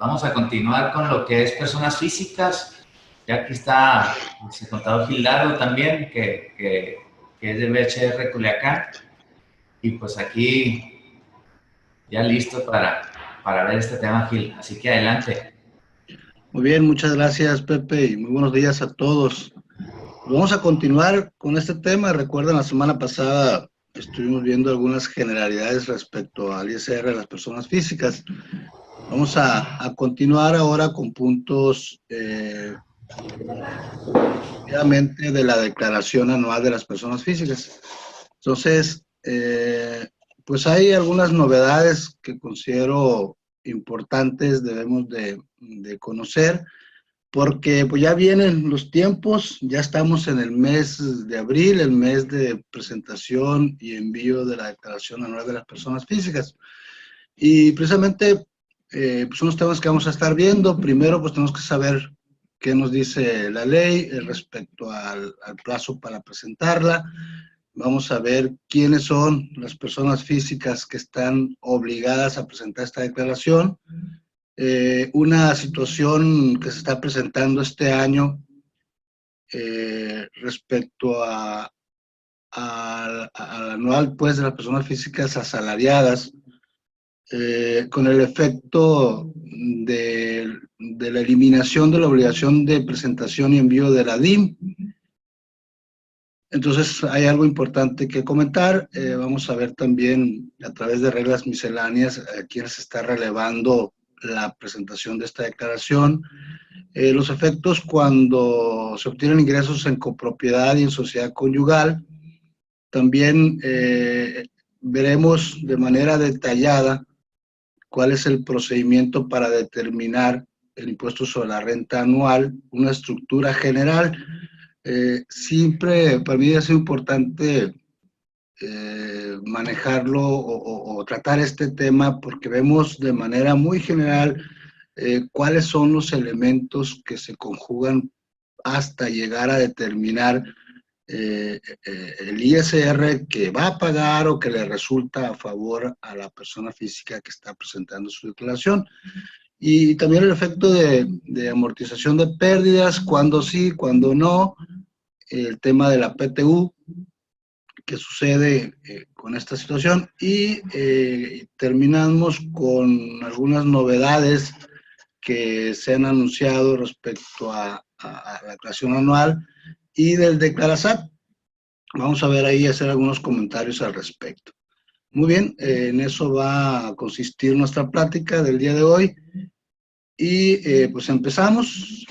vamos a continuar con lo que es personas físicas. Ya que está el contador Gildardo también, que es de BHR Culiacán. Y pues aquí ya listo para ver este tema, Gil. Así que adelante. Muy bien, muchas gracias, Pepe, y muy buenos días a todos. Vamos a continuar con este tema. Recuerden, la semana pasada estuvimos viendo algunas generalidades respecto al ISR de las personas físicas. Vamos a continuar ahora con puntos obviamente de la declaración anual de las personas físicas. Entonces, pues hay algunas novedades que considero importantes, debemos de conocer, porque pues ya vienen los tiempos, ya estamos en el mes de abril, el mes de presentación y envío de la declaración anual de las personas físicas. Y precisamente pues son los temas que vamos a estar viendo. Primero, pues tenemos que saber qué nos dice la ley respecto al plazo para presentarla. Vamos a ver quiénes son las personas físicas que están obligadas a presentar esta declaración. Una situación que se está presentando este año respecto al anual pues, de las personas físicas asalariadas, con el efecto de la eliminación de la obligación de presentación y envío de la DIM. Entonces hay algo importante que comentar. Vamos a ver también a través de reglas misceláneas a quiénes se está relevando la presentación de esta declaración, los efectos cuando se obtienen ingresos en copropiedad y en sociedad conyugal. También veremos de manera detallada cuál es el procedimiento para determinar el impuesto sobre la renta anual, una estructura general. Siempre para mí es importante manejarlo o tratar este tema porque vemos de manera muy general cuáles son los elementos que se conjugan hasta llegar a determinar el ISR que va a pagar o que le resulta a favor a la persona física que está presentando su declaración. Y también el efecto de amortización de pérdidas, cuando sí, cuando no, el tema de la PTU, que sucede con esta situación, y terminamos con algunas novedades que se han anunciado respecto a la declaración anual y del Declarasat. Vamos a ver ahí, hacer algunos comentarios al respecto. Muy bien, en eso va a consistir nuestra plática del día de hoy. Y pues empezamos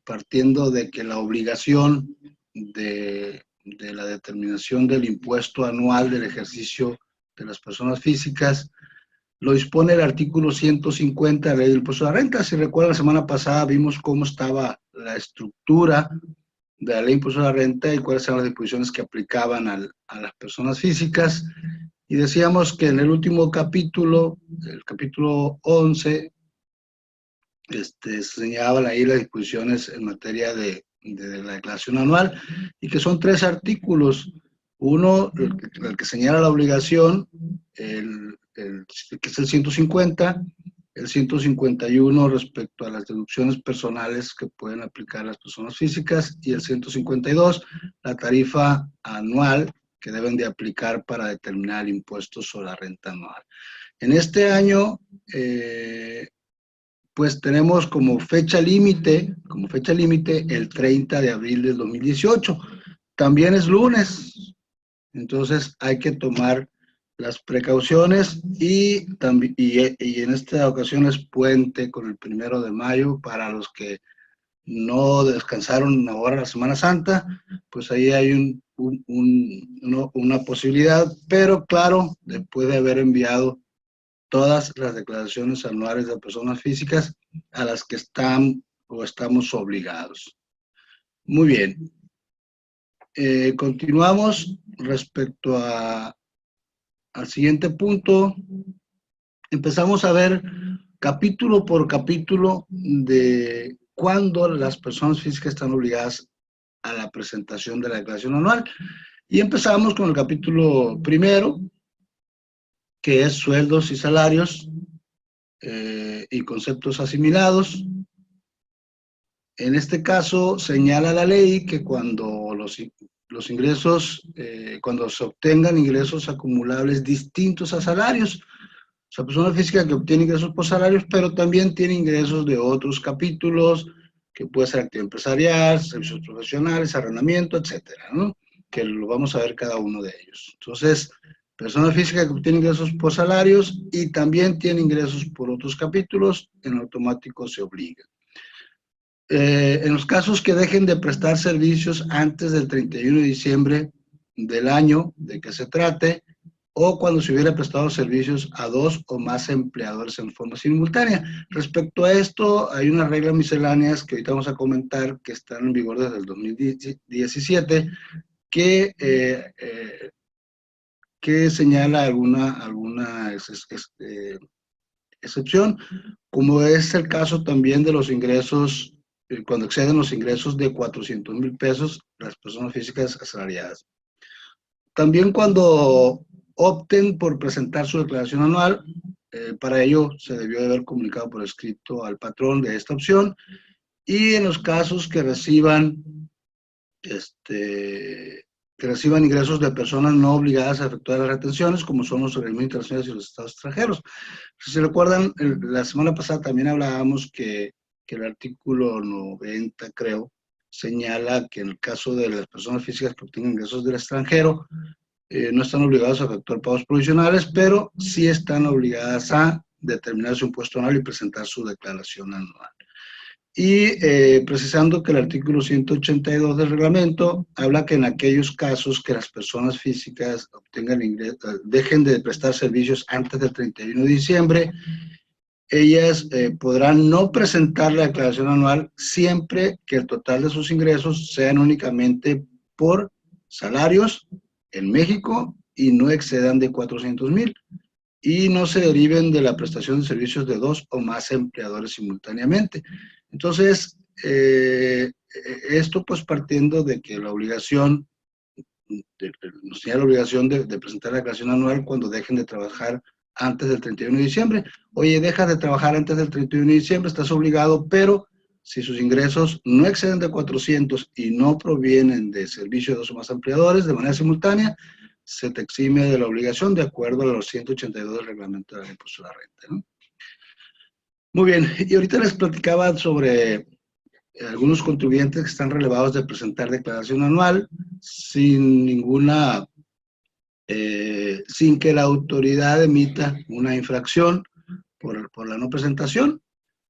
partiendo de que la obligación de la determinación del impuesto anual del ejercicio de las personas físicas lo dispone el artículo 150 de la ley del impuesto a la renta. Si recuerdan, la semana pasada vimos cómo estaba la estructura de la ley de impuesto a la renta y cuáles eran las disposiciones que aplicaban a las personas físicas. Y decíamos que en el último capítulo, el capítulo 11, se señalaban ahí las disposiciones en materia de la declaración anual, y que son 3 artículos. Uno, el que señala la obligación, que es el 150, el 151 respecto a las deducciones personales que pueden aplicar las personas físicas, y el 152, la tarifa anual que deben de aplicar para determinar el impuesto sobre la renta anual. En este año, pues tenemos como fecha límite el 30 de abril del 2018. También es lunes, entonces hay que tomar las precauciones y en esta ocasión es puente con el 1 de mayo para los que no descansaron ahora la Semana Santa, pues ahí hay una posibilidad, pero claro, después de haber enviado todas las declaraciones anuales de personas físicas a las que están o estamos obligados. Muy bien. Continuamos respecto al siguiente punto. Empezamos a ver capítulo por capítulo de cuándo las personas físicas están obligadas a la presentación de la declaración anual. Y empezamos con el capítulo primero, que es sueldos y salarios. y conceptos asimilados. En este caso, señala la ley que cuando los ingresos, cuando se obtengan ingresos acumulables distintos a salarios, o sea, persona física que obtiene ingresos por salarios, pero también tiene ingresos de otros capítulos, que puede ser actividad empresarial, servicios profesionales, arrendamiento, etcétera, ¿no? Que lo vamos a ver cada uno de ellos. Entonces, persona física que obtiene ingresos por salarios y también tiene ingresos por otros capítulos, en automático se obliga. En los casos que dejen de prestar servicios antes del 31 de diciembre del año de que se trate, o cuando se hubiera prestado servicios a 2 o más empleadores en forma simultánea. Respecto a esto, hay unas reglas misceláneas que ahorita vamos a comentar que están en vigor desde el 2017, que señala alguna excepción, como es el caso también de los ingresos, cuando exceden los ingresos de 400,000 pesos las personas físicas asalariadas. También cuando opten por presentar su declaración anual, para ello se debió de haber comunicado por escrito al patrón de esta opción, y en los casos que reciban ingresos de personas no obligadas a efectuar las retenciones, como son los organismos internacionales y los estados extranjeros. Si se recuerdan, la semana pasada también hablábamos que el artículo 90, creo, señala que en el caso de las personas físicas que obtienen ingresos del extranjero, no están obligados a efectuar pagos provisionales, pero sí están obligadas a determinar su impuesto anual y presentar su declaración anual. Y precisando que el artículo 182 del reglamento habla que en aquellos casos que las personas físicas dejen de prestar servicios antes del 31 de diciembre, ellas podrán no presentar la declaración anual siempre que el total de sus ingresos sean únicamente por salarios en México y no excedan de 400,000 y no se deriven de la prestación de servicios de 2 o más empleadores simultáneamente. Entonces, esto pues partiendo de que la obligación, nos tiene la obligación de presentar la declaración anual cuando dejen de trabajar antes del 31 de diciembre. Oye, dejas de trabajar antes del 31 de diciembre, estás obligado, pero si sus ingresos no exceden de 400 y no provienen de servicios de 2 o más empleadores de manera simultánea, se te exime de la obligación de acuerdo a los 182 del reglamento del impuesto a la renta, ¿no? Muy bien, y ahorita les platicaba sobre algunos contribuyentes que están relevados de presentar declaración anual sin que la autoridad emita una infracción por la no presentación,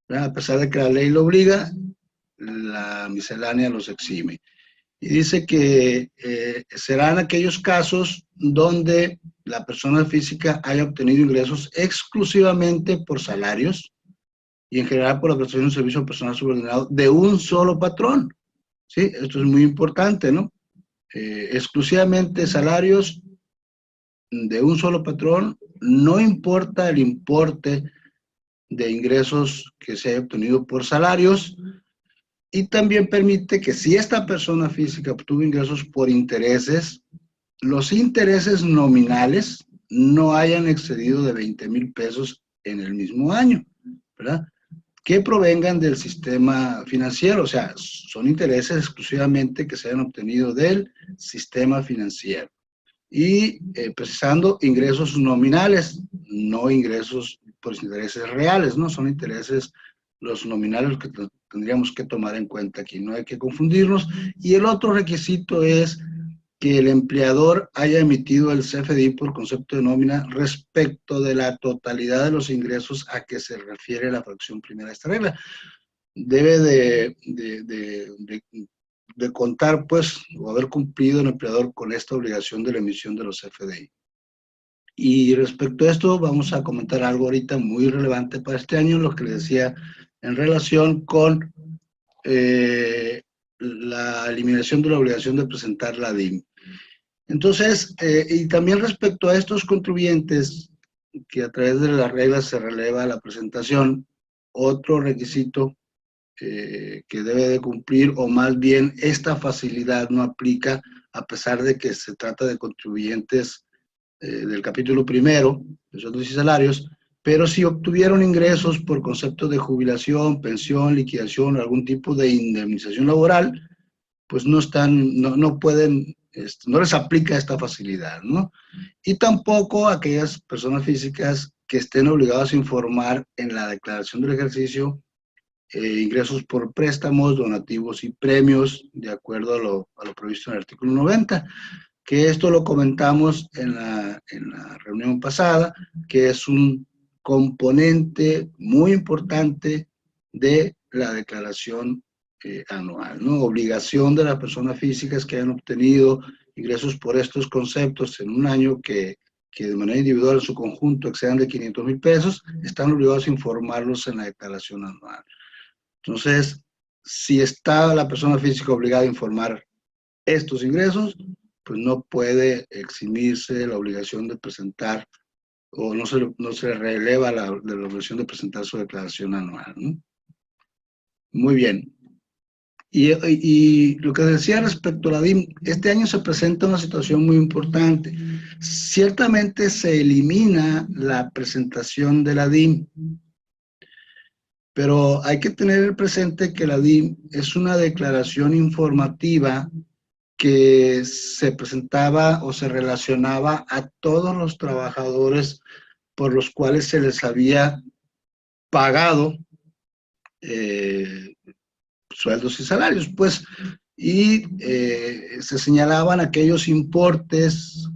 ¿verdad? A pesar de que la ley lo obliga, la miscelánea los exime. Y dice que serán aquellos casos donde la persona física haya obtenido ingresos exclusivamente por salarios y en general por la prestación de un servicio personal subordinado de un solo patrón. ¿Sí? Esto es muy importante, ¿no? Exclusivamente salarios de un solo patrón, no importa el importe de ingresos que se haya obtenido por salarios, y también permite que si esta persona física obtuvo ingresos por intereses, los intereses nominales no hayan excedido de 20,000 pesos en el mismo año, ¿verdad? Que provengan del sistema financiero, o sea, son intereses exclusivamente que se hayan obtenido del sistema financiero. Y precisando ingresos nominales, no ingresos por intereses reales, ¿no? Son intereses los nominales que tendríamos que tomar en cuenta aquí, no hay que confundirnos. Y el otro requisito es que el empleador haya emitido el CFDI por concepto de nómina respecto de la totalidad de los ingresos a que se refiere la fracción primera de esta regla. Debe de contar, pues, o haber cumplido el empleador con esta obligación de la emisión de los CFDI. Y respecto a esto, vamos a comentar algo ahorita muy relevante para este año, lo que les decía en relación con la eliminación de la obligación de presentar la DIM. Entonces, y también respecto a estos contribuyentes, que a través de las reglas se releva la presentación, otro requisito que debe de cumplir, o más bien esta facilidad no aplica a pesar de que se trata de contribuyentes del capítulo primero, de sueldos y salarios, pero si obtuvieron ingresos por conceptos de jubilación, pensión, liquidación o algún tipo de indemnización laboral, pues no pueden, no les aplica esta facilidad, ¿no? Y tampoco aquellas personas físicas que estén obligadas a informar en la declaración del ejercicio ingresos por préstamos, donativos y premios, de acuerdo a lo previsto en el artículo 90, que esto lo comentamos en la reunión pasada, que es un componente muy importante de la declaración anual, ¿no? Obligación de las personas físicas que hayan obtenido ingresos por estos conceptos en un año que de manera individual en su conjunto excedan de 500,000 pesos, están obligados a informarlos en la declaración anual. Entonces, si está la persona física obligada a informar estos ingresos, pues no puede eximirse de la obligación de presentar, o no se le releva de la obligación de presentar su declaración anual, ¿no? Muy bien. Y lo que decía respecto a la DIM, este año se presenta una situación muy importante. Ciertamente se elimina la presentación de la DIM, pero hay que tener presente que la DIM es una declaración informativa que se presentaba o se relacionaba a todos los trabajadores por los cuales se les había pagado sueldos y salarios, pues, y se señalaban aquellos importes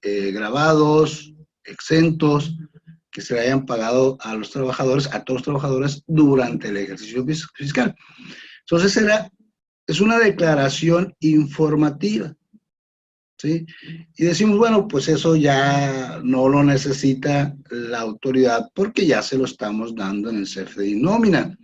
grabados, exentos, que se le hayan pagado a los trabajadores, a todos los trabajadores durante el ejercicio fiscal. Entonces es una declaración informativa, ¿sí? Y decimos, bueno, pues eso ya no lo necesita la autoridad porque ya se lo estamos dando en el CFDI nómina.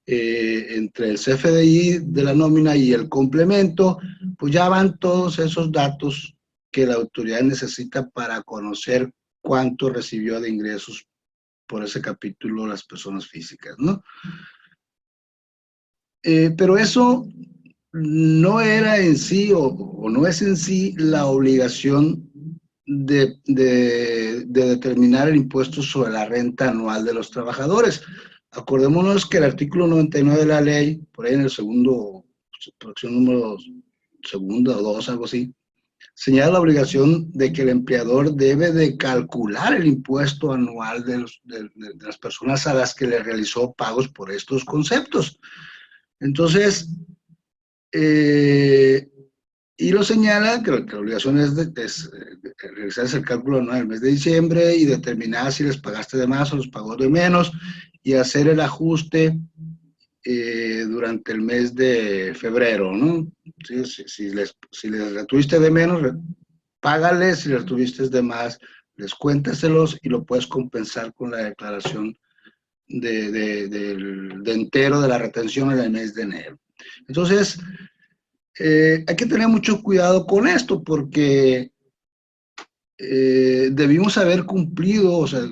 Entre el CFDI de la nómina y el complemento, pues ya van todos esos datos que la autoridad necesita para conocer cuánto recibió de ingresos por ese capítulo las personas físicas, ¿no? Pero eso no era en sí o no es en sí la obligación de determinar el impuesto sobre la renta anual de los trabajadores. Acordémonos que el artículo 99 de la ley, por ahí en el segundo, fracción número segunda o dos, algo así, señala la obligación de que el empleador debe de calcular el impuesto anual de las personas a las que le realizó pagos por estos conceptos. Entonces, y lo señala que la obligación es realizar el cálculo anual del mes de diciembre y determinar si les pagaste de más o los pagó de menos y hacer el ajuste durante el mes de febrero, ¿no? ¿Sí? Si les retuviste de menos, págales, si les retuviste de más, descuéntaselos y lo puedes compensar con la declaración de entero de la retención en el mes de enero. Entonces, hay que tener mucho cuidado con esto porque debimos haber cumplido, o sea,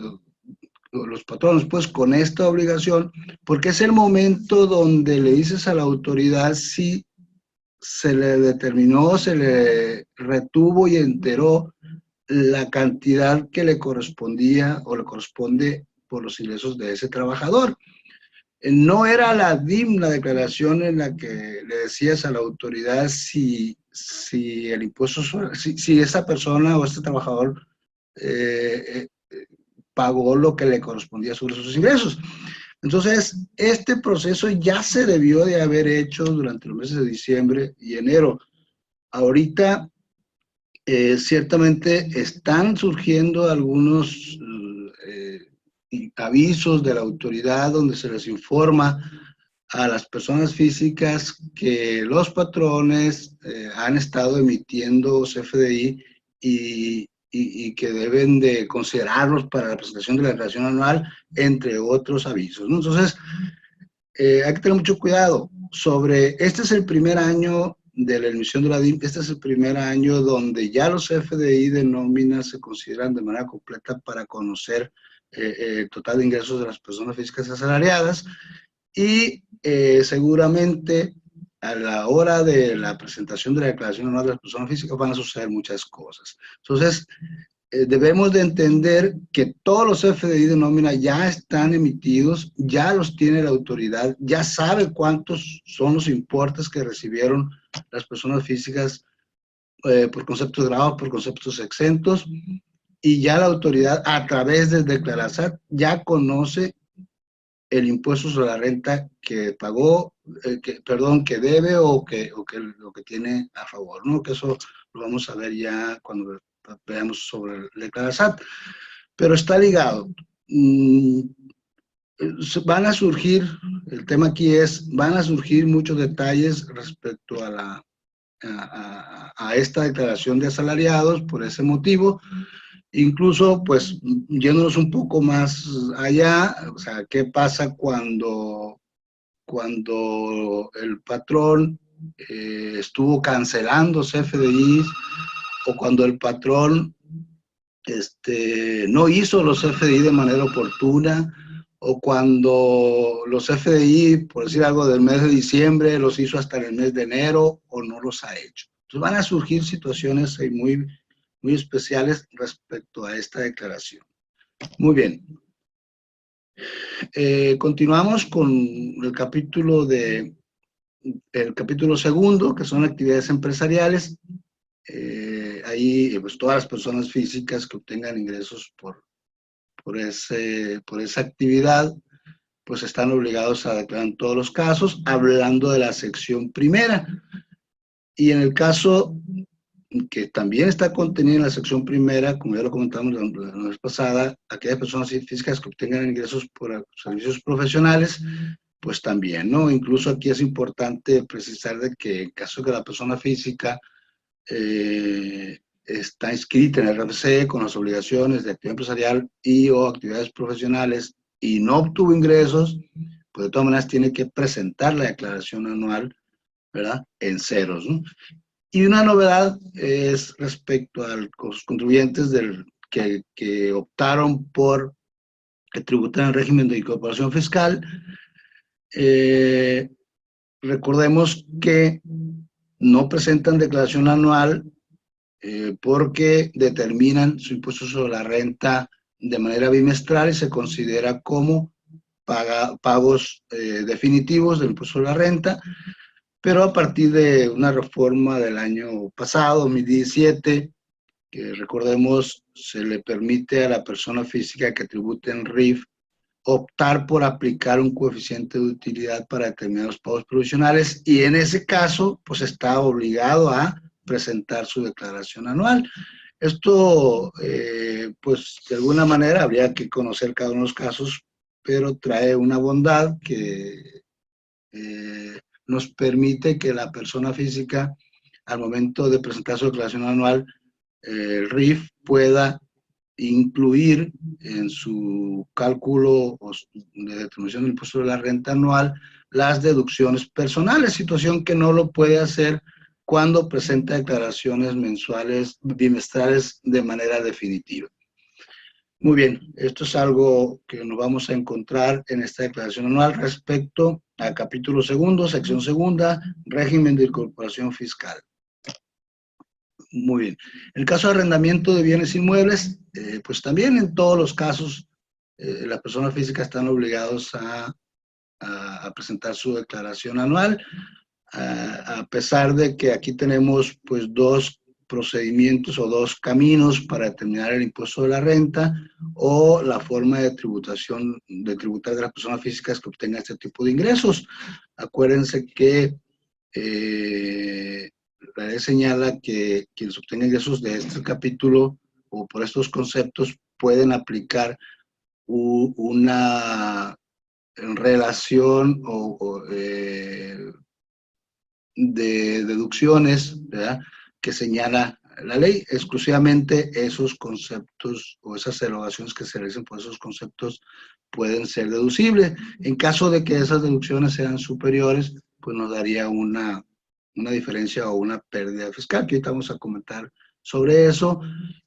los patronos, pues, con esta obligación, porque es el momento donde le dices a la autoridad si se le determinó, se le retuvo y enteró la cantidad que le correspondía o le corresponde por los ingresos de ese trabajador. No era la DIM la declaración en la que le decías a la autoridad si el impuesto, si esa persona o este trabajador pagó lo que le correspondía sobre sus ingresos. Entonces, este proceso ya se debió de haber hecho durante los meses de diciembre y enero. Ahorita, ciertamente están surgiendo algunos avisos de la autoridad donde se les informa a las personas físicas que los patrones han estado emitiendo CFDI y que deben de considerarlos para la presentación de la declaración anual, entre otros avisos, ¿no? Entonces, hay que tener mucho cuidado sobre, este es el primer año de la emisión de la DIM, este es el primer año donde ya los CFDI de nómina se consideran de manera completa para conocer el total de ingresos de las personas físicas asalariadas y seguramente a la hora de la presentación de la declaración anual de las personas físicas van a suceder muchas cosas. Entonces, debemos de entender que todos los FDI de nómina ya están emitidos, ya los tiene la autoridad, ya sabe cuántos son los importes que recibieron las personas físicas por conceptos grabados, por conceptos exentos, y ya la autoridad a través del Declarazat ya conoce el impuesto sobre la renta que pagó, que debe o que tiene a favor, ¿no? Que eso lo vamos a ver ya cuando veamos sobre el Declarazat. Pero está ligado. Van a surgir, el tema aquí es, van a surgir muchos detalles respecto a esta declaración de asalariados por ese motivo. Incluso, pues, yéndonos un poco más allá, o sea, ¿qué pasa cuando el patrón estuvo cancelando CFDIs o cuando el patrón no hizo los CFDI de manera oportuna, o cuando los CFDI, por decir algo, del mes de diciembre los hizo hasta el mes de enero o no los ha hecho? Entonces van a surgir situaciones muy especiales respecto a esta declaración. Muy bien. Continuamos con el capítulo segundo, que son actividades empresariales. Ahí, pues, todas las personas físicas que obtengan ingresos por esa actividad, pues están obligados a declarar en todos los casos, hablando de la sección primera. Y en el caso que también está contenida en la sección primera, como ya lo comentamos la vez pasada, aquellas personas físicas que obtengan ingresos por servicios profesionales, pues también, ¿no? Incluso aquí es importante precisar de que en caso de que la persona física está inscrita en el RFC con las obligaciones de actividad empresarial y o actividades profesionales y no obtuvo ingresos, pues de todas maneras tiene que presentar la declaración anual, ¿verdad?, en ceros, ¿no? Y una novedad es respecto a los contribuyentes que optaron por tributar en el régimen de incorporación fiscal. Recordemos que no presentan declaración anual porque determinan su impuesto sobre la renta de manera bimestral y se considera como pagos definitivos del impuesto sobre la renta. Pero a partir de una reforma del año pasado, 2017, que recordemos, se le permite a la persona física que tribute en RIF optar por aplicar un coeficiente de utilidad para determinados pagos provisionales, y en ese caso, pues está obligado a presentar su declaración anual. Esto, pues de alguna manera habría que conocer cada uno de los casos, pero trae una bondad que nos permite que la persona física, al momento de presentar su declaración anual, el RIF pueda incluir en su cálculo de determinación del impuesto de la renta anual las deducciones personales, situación que no lo puede hacer cuando presenta declaraciones mensuales, bimestrales de manera definitiva. Muy bien, esto es algo que nos vamos a encontrar en esta declaración anual respecto al capítulo segundo, sección segunda, régimen de incorporación fiscal. Muy bien. En el caso de arrendamiento de bienes inmuebles, pues también en todos los casos las personas físicas están obligados a presentar su declaración anual, a pesar de que aquí tenemos pues dos procedimientos o dos caminos para determinar el impuesto de la renta o la forma de tributación, de tributar de las personas físicas que obtengan este tipo de ingresos. Acuérdense que la ley señala que quienes obtengan ingresos de este capítulo o por estos conceptos pueden aplicar una relación de deducciones, ¿verdad?, que señala la ley. Exclusivamente esos conceptos o esas erogaciones que se realizan por esos conceptos pueden ser deducibles. En caso de que esas deducciones sean superiores, pues nos daría una diferencia o una pérdida fiscal, que ahorita vamos a comentar sobre eso.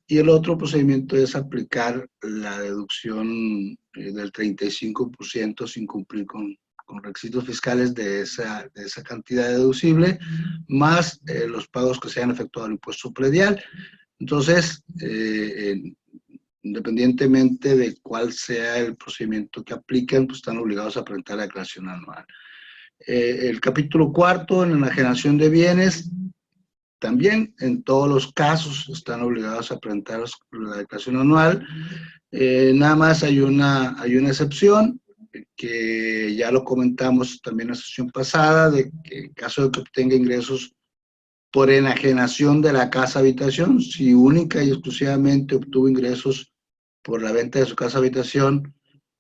Y el otro procedimiento es aplicar la deducción del 35% sin cumplir con requisitos fiscales de esa cantidad deducible, más los pagos que se hayan efectuado al impuesto predial. Entonces, en independientemente de cuál sea el procedimiento que apliquen, pues están obligados a presentar la declaración anual. El capítulo cuarto, en la enajenación de bienes, también en todos los casos están obligados a presentar la declaración anual. Nada más hay una excepción, que ya lo comentamos también en la sesión pasada, de que en caso de que obtenga ingresos por enajenación de la casa habitación, si única y exclusivamente obtuvo ingresos por la venta de su casa habitación,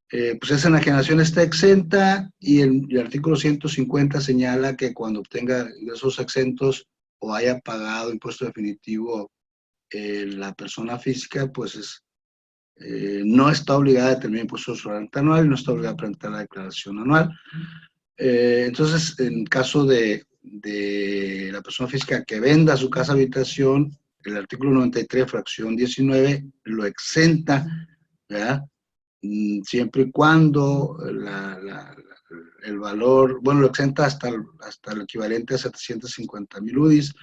pues esa enajenación está exenta, y el artículo 150 señala que cuando obtenga ingresos exentos o haya pagado impuesto definitivo la persona física, pues no está obligada a determinar impuesto sobre la renta anual y no está obligada a presentar la declaración anual. Entonces, en caso de la persona física que venda su casa habitación, el artículo 93, fracción 19, lo exenta, ¿verdad? Siempre y cuando el valor, bueno, lo exenta hasta el equivalente a 750,000 UDIs,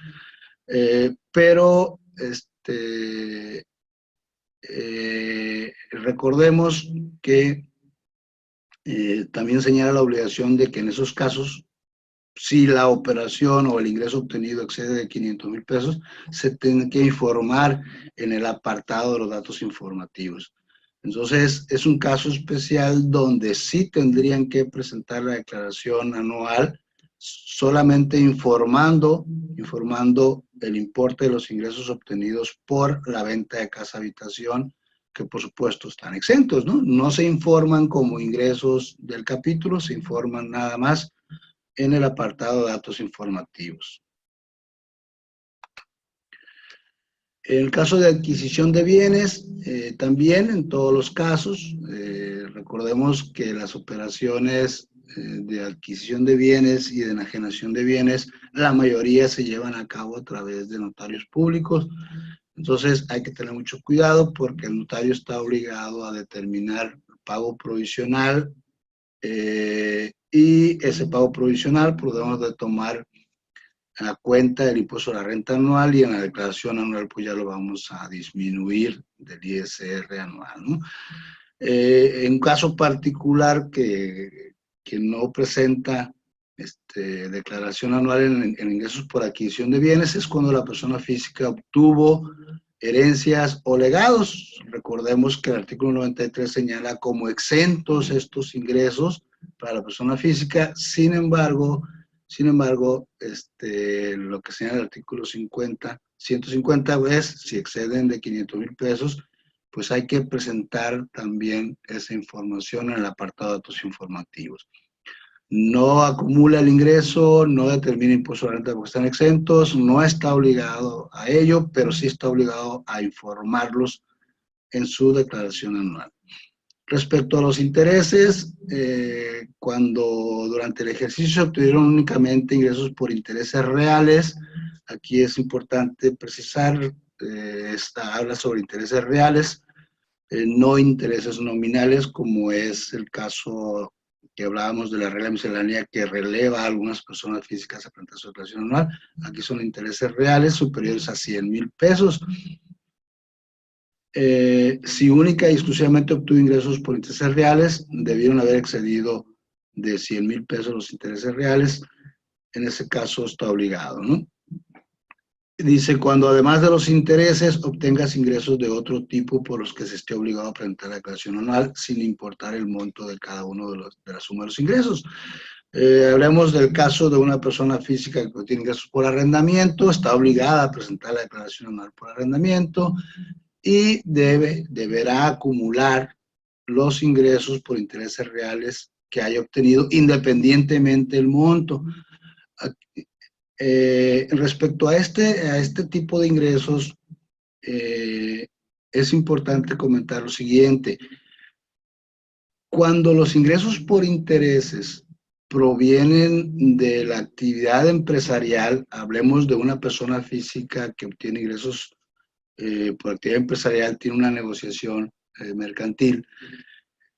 pero recordemos que también señala la obligación de que en esos casos, si la operación o el ingreso obtenido excede de 500,000 pesos, se tiene que informar en el apartado de los datos informativos. Entonces, es un caso especial donde sí tendrían que presentar la declaración anual, solamente informando el importe de los ingresos obtenidos por la venta de casa habitación, que por supuesto están exentos, ¿no? No se informan como ingresos del capítulo, se informan nada más en el apartado de datos informativos. En el caso de adquisición de bienes, también en todos los casos, recordemos que las operaciones de adquisición de bienes y de enajenación de bienes, la mayoría se llevan a cabo a través de notarios públicos. Entonces hay que tener mucho cuidado porque el notario está obligado a determinar el pago provisional, y ese pago provisional podemos de tomar en la cuenta del impuesto a la renta anual, y en la declaración anual pues ya lo vamos a disminuir del ISR anual, ¿no? En un caso particular que no presenta declaración anual en ingresos por adquisición de bienes, es cuando la persona física obtuvo herencias o legados. Recordemos que el artículo 93 señala como exentos estos ingresos para la persona física. Sin embargo, lo que señala el artículo 150 es, si exceden de 500,000 pesos, pues hay que presentar también esa información en el apartado de datos informativos. No acumula el ingreso, no determina impuesto a la renta porque están exentos, no está obligado a ello, pero sí está obligado a informarlos en su declaración anual. Respecto a los intereses, cuando durante el ejercicio se obtuvieron únicamente ingresos por intereses reales, aquí es importante precisar, habla sobre intereses reales, no intereses nominales, como es el caso que hablábamos de la regla miscelánea que releva a algunas personas físicas a presentar su declaración anual. Aquí son intereses reales superiores a 100,000 pesos. Si única y exclusivamente obtuvo ingresos por intereses reales, debieron haber excedido de 100,000 pesos los intereses reales. En ese caso está obligado, ¿no? Dice, cuando además de los intereses obtengas ingresos de otro tipo por los que se esté obligado a presentar la declaración anual, sin importar el monto de cada uno de la suma de los ingresos. Hablemos del caso de una persona física que tiene ingresos por arrendamiento, está obligada a presentar la declaración anual por arrendamiento y deberá acumular los ingresos por intereses reales que haya obtenido independientemente del monto. Respecto a este tipo de ingresos, es importante comentar lo siguiente. Cuando los ingresos por intereses provienen de la actividad empresarial, hablemos de una persona física que obtiene ingresos por actividad empresarial, tiene una negociación mercantil.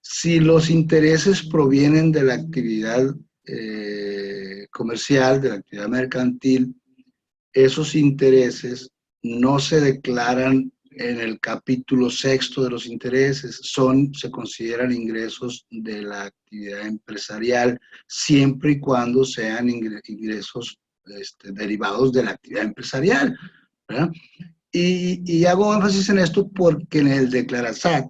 Si los intereses provienen de la actividad comercial, de la actividad mercantil, esos intereses no se declaran en el capítulo sexto de los intereses, se consideran ingresos de la actividad empresarial siempre y cuando sean ingresos derivados de la actividad empresarial, ¿verdad? Y hago énfasis en esto porque en el Declarasat,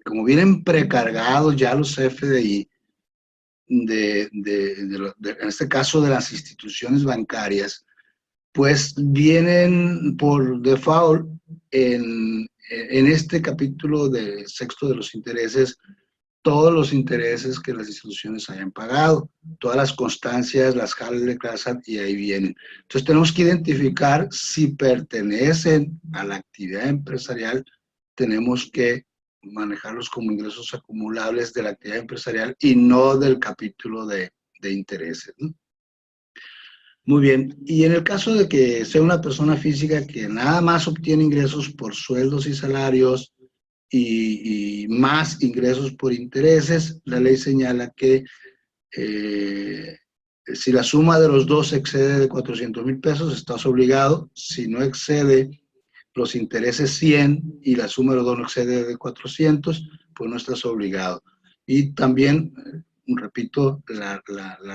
como vienen precargados ya los FDI, en este caso de las instituciones bancarias, pues vienen por default en este capítulo de sexto de los intereses, todos los intereses que las instituciones hayan pagado, todas las constancias, las JAL de CLASAT, y ahí vienen. Entonces tenemos que identificar si pertenecen a la actividad empresarial, tenemos que manejarlos como ingresos acumulables de la actividad empresarial y no del capítulo de intereses, ¿no? Muy bien, y en el caso de que sea una persona física que nada más obtiene ingresos por sueldos y salarios y más ingresos por intereses, la ley señala que si la suma de los dos excede de 400,000 pesos, estás obligado. Si no excede los intereses 100 y la suma de los dos no excede de 400, pues no estás obligado. Y también, repito, la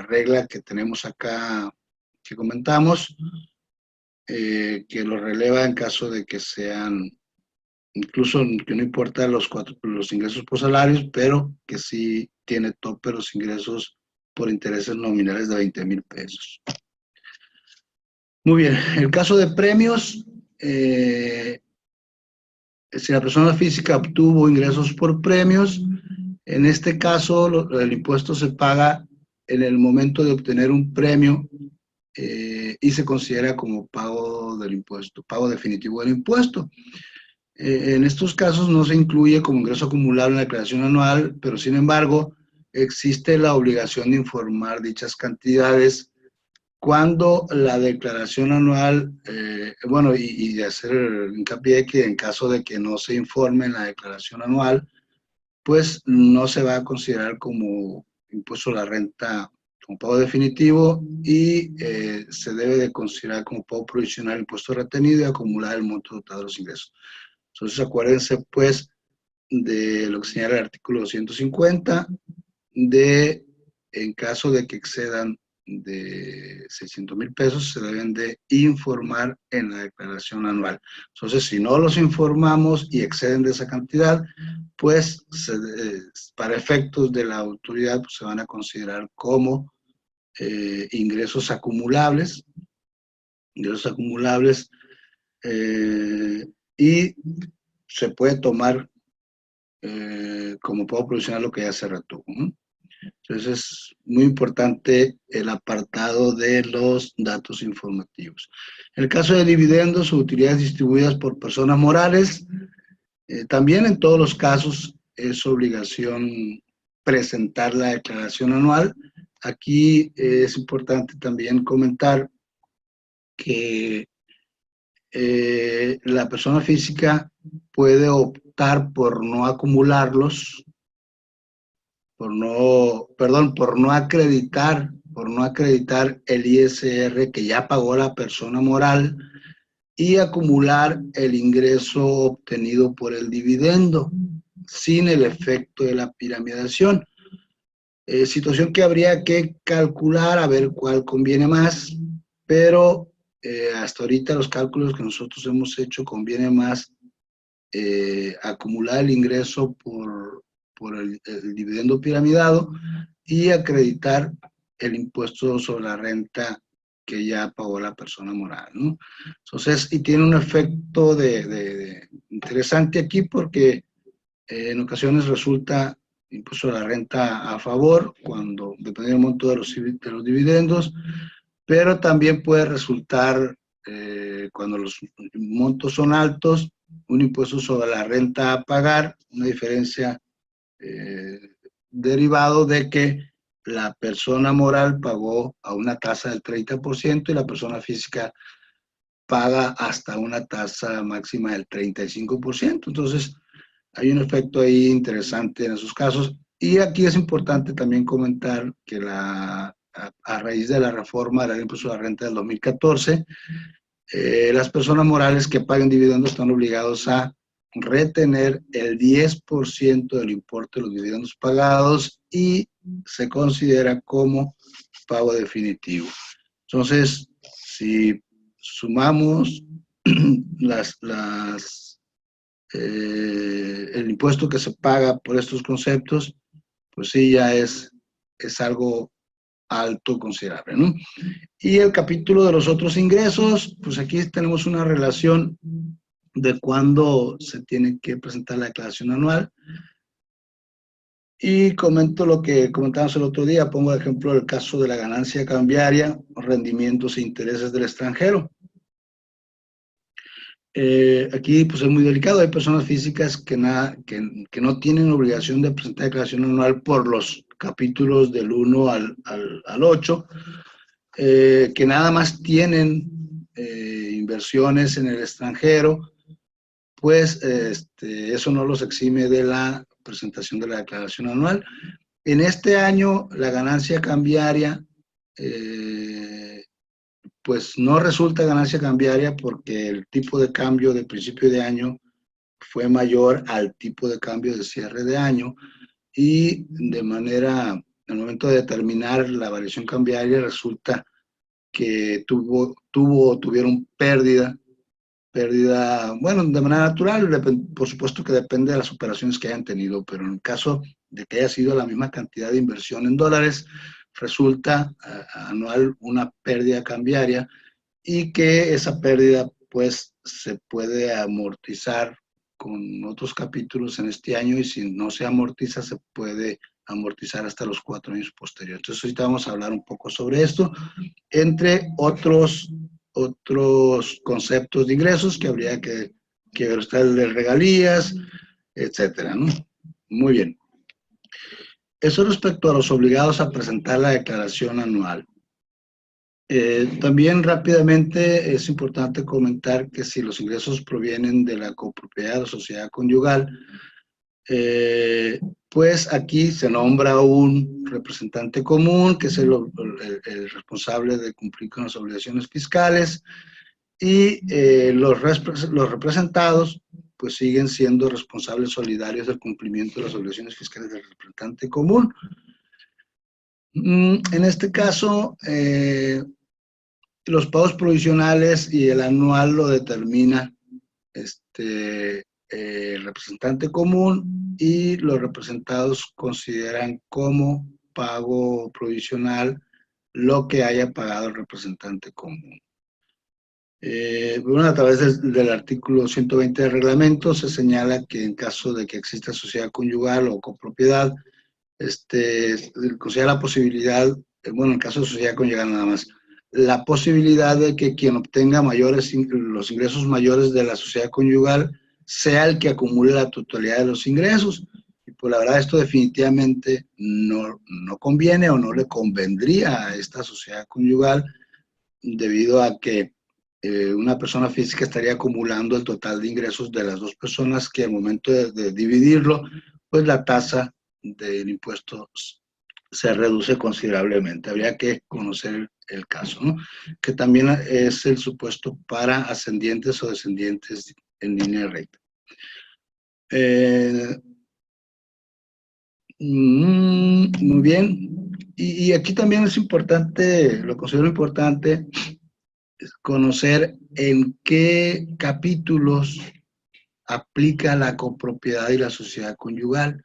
regla que tenemos acá, que comentamos, que lo releva en caso de que sean, incluso que no importa los ingresos por salarios, pero que sí tiene tope los ingresos por intereses nominales de 20,000 pesos. Muy bien, el caso de premios, si la persona física obtuvo ingresos por premios, en este caso el impuesto se paga en el momento de obtener un premio y se considera como pago del impuesto, pago definitivo del impuesto. En estos casos no se incluye como ingreso acumulable en la declaración anual, pero sin embargo existe la obligación de informar dichas cantidades cuando la declaración anual, bueno, y de hacer hincapié que en caso de que no se informe en la declaración anual, pues no se va a considerar como impuesto a la renta como pago definitivo y se debe de considerar como pago provisional impuesto retenido y acumular el monto total de los ingresos. Entonces acuérdense pues de lo que señala el artículo 250, en caso de que excedan de 600,000 pesos, se deben de informar en la declaración anual. Entonces, si no los informamos y exceden de esa cantidad, pues para efectos de la autoridad pues, se van a considerar como ingresos acumulables, y se puede tomar como pago provisional lo que ya se retuvo, ¿no? Entonces es muy importante el apartado de los datos informativos. En el caso de dividendos o utilidades distribuidas por personas morales, también en todos los casos es obligación presentar la declaración anual. Aquí es importante también comentar que la persona física puede optar por no acumularlos, por no acreditar el ISR que ya pagó la persona moral y acumular el ingreso obtenido por el dividendo sin el efecto de la piramidación. Situación que habría que calcular a ver cuál conviene más, pero hasta ahorita los cálculos que nosotros hemos hecho conviene más acumular el ingreso por el dividendo piramidado y acreditar el impuesto sobre la renta que ya pagó la persona moral, ¿no? Entonces, y tiene un efecto interesante aquí porque en ocasiones resulta impuesto a la renta a favor, cuando dependiendo del monto de los dividendos, pero también puede resultar, cuando los montos son altos, un impuesto sobre la renta a pagar, una diferencia derivado de que la persona moral pagó a una tasa del 30% y la persona física paga hasta una tasa máxima del 35%. Entonces, hay un efecto ahí interesante en esos casos. Y aquí es importante también comentar que a raíz de la reforma de la ley de impuesto a la renta del 2014, las personas morales que paguen dividendos están obligados a retener el 10% del importe de los dividendos pagados y se considera como pago definitivo. Entonces, si sumamos el impuesto que se paga por estos conceptos, pues sí, ya es algo alto, considerable, ¿no? Y el capítulo de los otros ingresos, pues aquí tenemos una relación de cuándo se tiene que presentar la declaración anual. Y comento lo que comentábamos el otro día, pongo de ejemplo el caso de la ganancia cambiaria, rendimientos e intereses del extranjero. Aquí pues es muy delicado, hay personas físicas que no tienen obligación de presentar declaración anual por los capítulos del 1 al 8, que nada más tienen inversiones en el extranjero, pues eso no los exime de la presentación de la declaración anual. En este año la ganancia cambiaria pues no resulta ganancia cambiaria porque el tipo de cambio de principio de año fue mayor al tipo de cambio de cierre de año y de manera, al momento de determinar la variación cambiaria, resulta que tuvieron pérdida, bueno, de manera natural, por supuesto que depende de las operaciones que hayan tenido, pero en el caso de que haya sido la misma cantidad de inversión en dólares, resulta anual una pérdida cambiaria y que esa pérdida pues se puede amortizar con otros capítulos en este año y si no se amortiza se puede amortizar hasta los 4 años posteriores. Entonces ahorita vamos a hablar un poco sobre esto, entre otros conceptos de ingresos que habría que ver, está el de regalías, etcétera, ¿no? Muy bien. Eso respecto a los obligados a presentar la declaración anual. También rápidamente es importante comentar que si los ingresos provienen de la copropiedad o sociedad conyugal, pues aquí se nombra un representante común, que es el responsable de cumplir con las obligaciones fiscales, y los representados pues siguen siendo responsables solidarios del cumplimiento de las obligaciones fiscales del representante común. En este caso, los pagos provisionales y el anual lo determina el representante común y los representados consideran como pago provisional lo que haya pagado el representante común. Bueno, a través del artículo 120 del reglamento se señala que en caso de que exista sociedad conyugal o copropiedad, considera la posibilidad, bueno, en caso de sociedad conyugal nada más, la posibilidad de que quien obtenga los ingresos mayores de la sociedad conyugal sea el que acumule la totalidad de los ingresos. Y pues la verdad esto definitivamente no conviene o no le convendría a esta sociedad conyugal debido a que una persona física estaría acumulando el total de ingresos de las dos personas que al momento de dividirlo, pues la tasa del impuesto se reduce considerablemente. Habría que conocer el caso, ¿no? Que también es el supuesto para ascendientes o descendientes en línea recta. Muy bien. Y aquí también es importante, lo considero importante, conocer en qué capítulos aplica la copropiedad y la sociedad conyugal.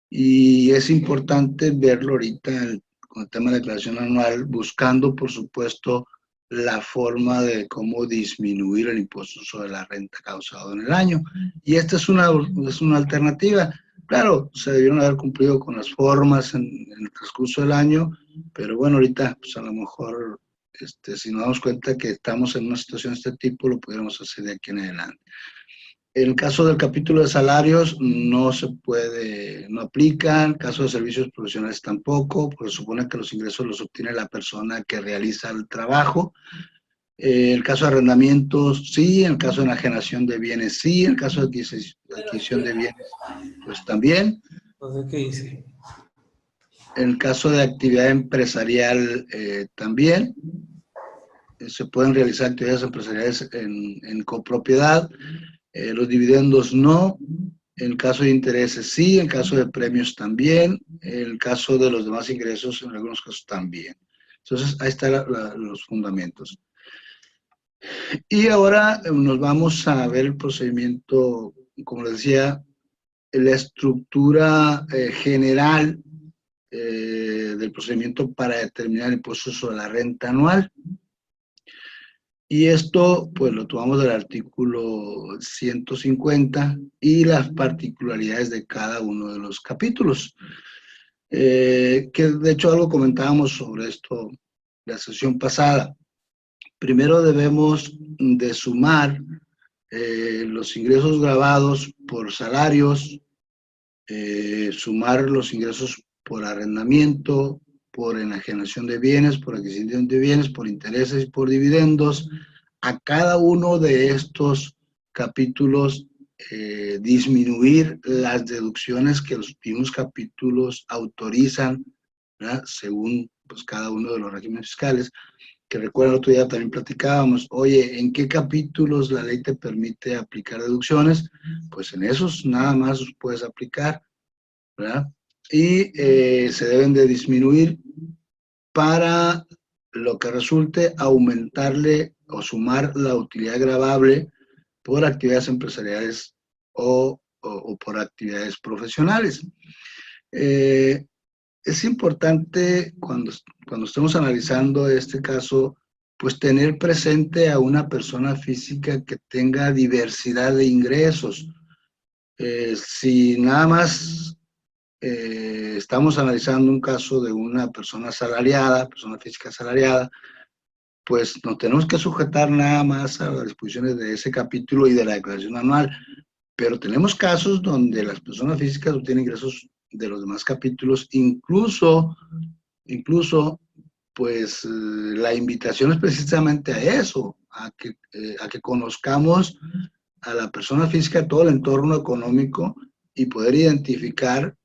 Y es importante verlo ahorita con el tema de declaración anual, buscando, por supuesto, la forma de cómo disminuir el impuesto sobre la renta causado en el año. Y esta es una alternativa. Claro, se debieron haber cumplido con las formas en el transcurso del año, pero bueno, ahorita, pues a lo mejor, si nos damos cuenta que estamos en una situación de este tipo, lo pudiéramos hacer de aquí en adelante. En el caso del capítulo de salarios, no aplican. En el caso de servicios profesionales tampoco, porque supone que los ingresos los obtiene la persona que realiza el trabajo. En el caso de arrendamientos, sí. En el caso de enajenación de bienes, sí. En el caso de adquisición de bienes, pues también. Entonces, ¿qué dice? En el caso de actividad empresarial, también. se pueden realizar actividades empresariales en copropiedad, los dividendos no, en caso de intereses sí, en caso de premios también, en el caso de los demás ingresos en algunos casos también. Entonces, ahí están los fundamentos. Y ahora nos vamos a ver el procedimiento, como les decía, la estructura general del procedimiento para determinar el impuesto sobre la renta anual. Y esto, pues, lo tomamos del artículo 150 y las particularidades de cada uno de los capítulos. Que de hecho algo comentábamos sobre esto la sesión pasada. Primero debemos de sumar los ingresos grabados por salarios, sumar los ingresos por arrendamiento, por enajenación de bienes, por adquisición de bienes, por intereses y por dividendos. A cada uno de estos capítulos disminuir las deducciones que los mismos capítulos autorizan, ¿verdad? Según pues, cada uno de los regímenes fiscales. Que recuerdo el otro día también platicábamos, oye, ¿en qué capítulos la ley te permite aplicar deducciones? Pues en esos nada más los puedes aplicar, ¿verdad? Y se deben de disminuir para lo que resulte aumentarle o sumar la utilidad gravable por actividades empresariales o por actividades profesionales. Es importante cuando estemos analizando este caso, pues tener presente a una persona física que tenga diversidad de ingresos. Si nada más estamos analizando un caso de una persona asalariada, persona física asalariada, pues nos tenemos que sujetar nada más a las disposiciones de ese capítulo y de la declaración anual. Pero tenemos casos donde las personas físicas obtienen ingresos de los demás capítulos, incluso, pues la invitación es precisamente a eso, a que conozcamos a la persona física, todo el entorno económico y poder identificar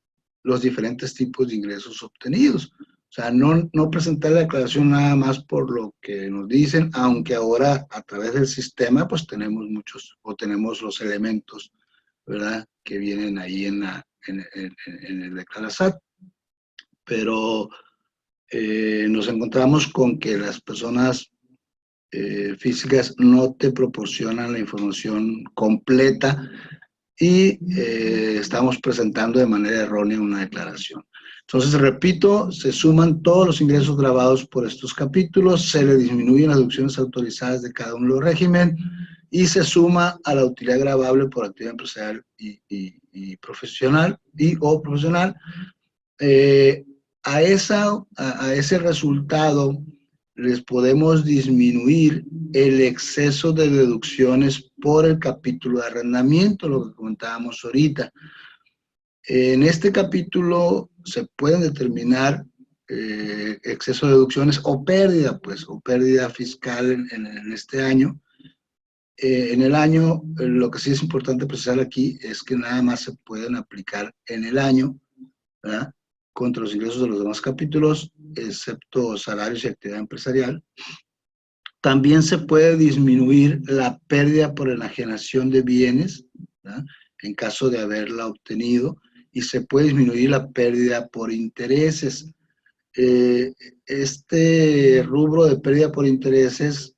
los diferentes tipos de ingresos obtenidos. O sea, no presentar la declaración nada más por lo que nos dicen, aunque ahora a través del sistema pues tenemos los elementos, ¿verdad?, que vienen ahí en el Declarazat. Pero nos encontramos con que las personas físicas no te proporcionan la información completa y estamos presentando de manera errónea una declaración. Entonces, repito, se suman todos los ingresos grabados por estos capítulos, se le disminuyen las deducciones autorizadas de cada uno de los regímenes y se suma a la utilidad gravable por actividad empresarial y profesional o profesional. A ese resultado les podemos disminuir el exceso de deducciones por el capítulo de arrendamiento, lo que comentábamos ahorita. En este capítulo se pueden determinar exceso de deducciones o pérdida fiscal en este año. En el año, lo que sí es importante precisar aquí es que nada más se pueden aplicar en el año, ¿verdad?, contra los ingresos de los demás capítulos, excepto salarios y actividad empresarial. También se puede disminuir la pérdida por enajenación de bienes, ¿verdad?, en caso de haberla obtenido, y se puede disminuir la pérdida por intereses. Este rubro de pérdida por intereses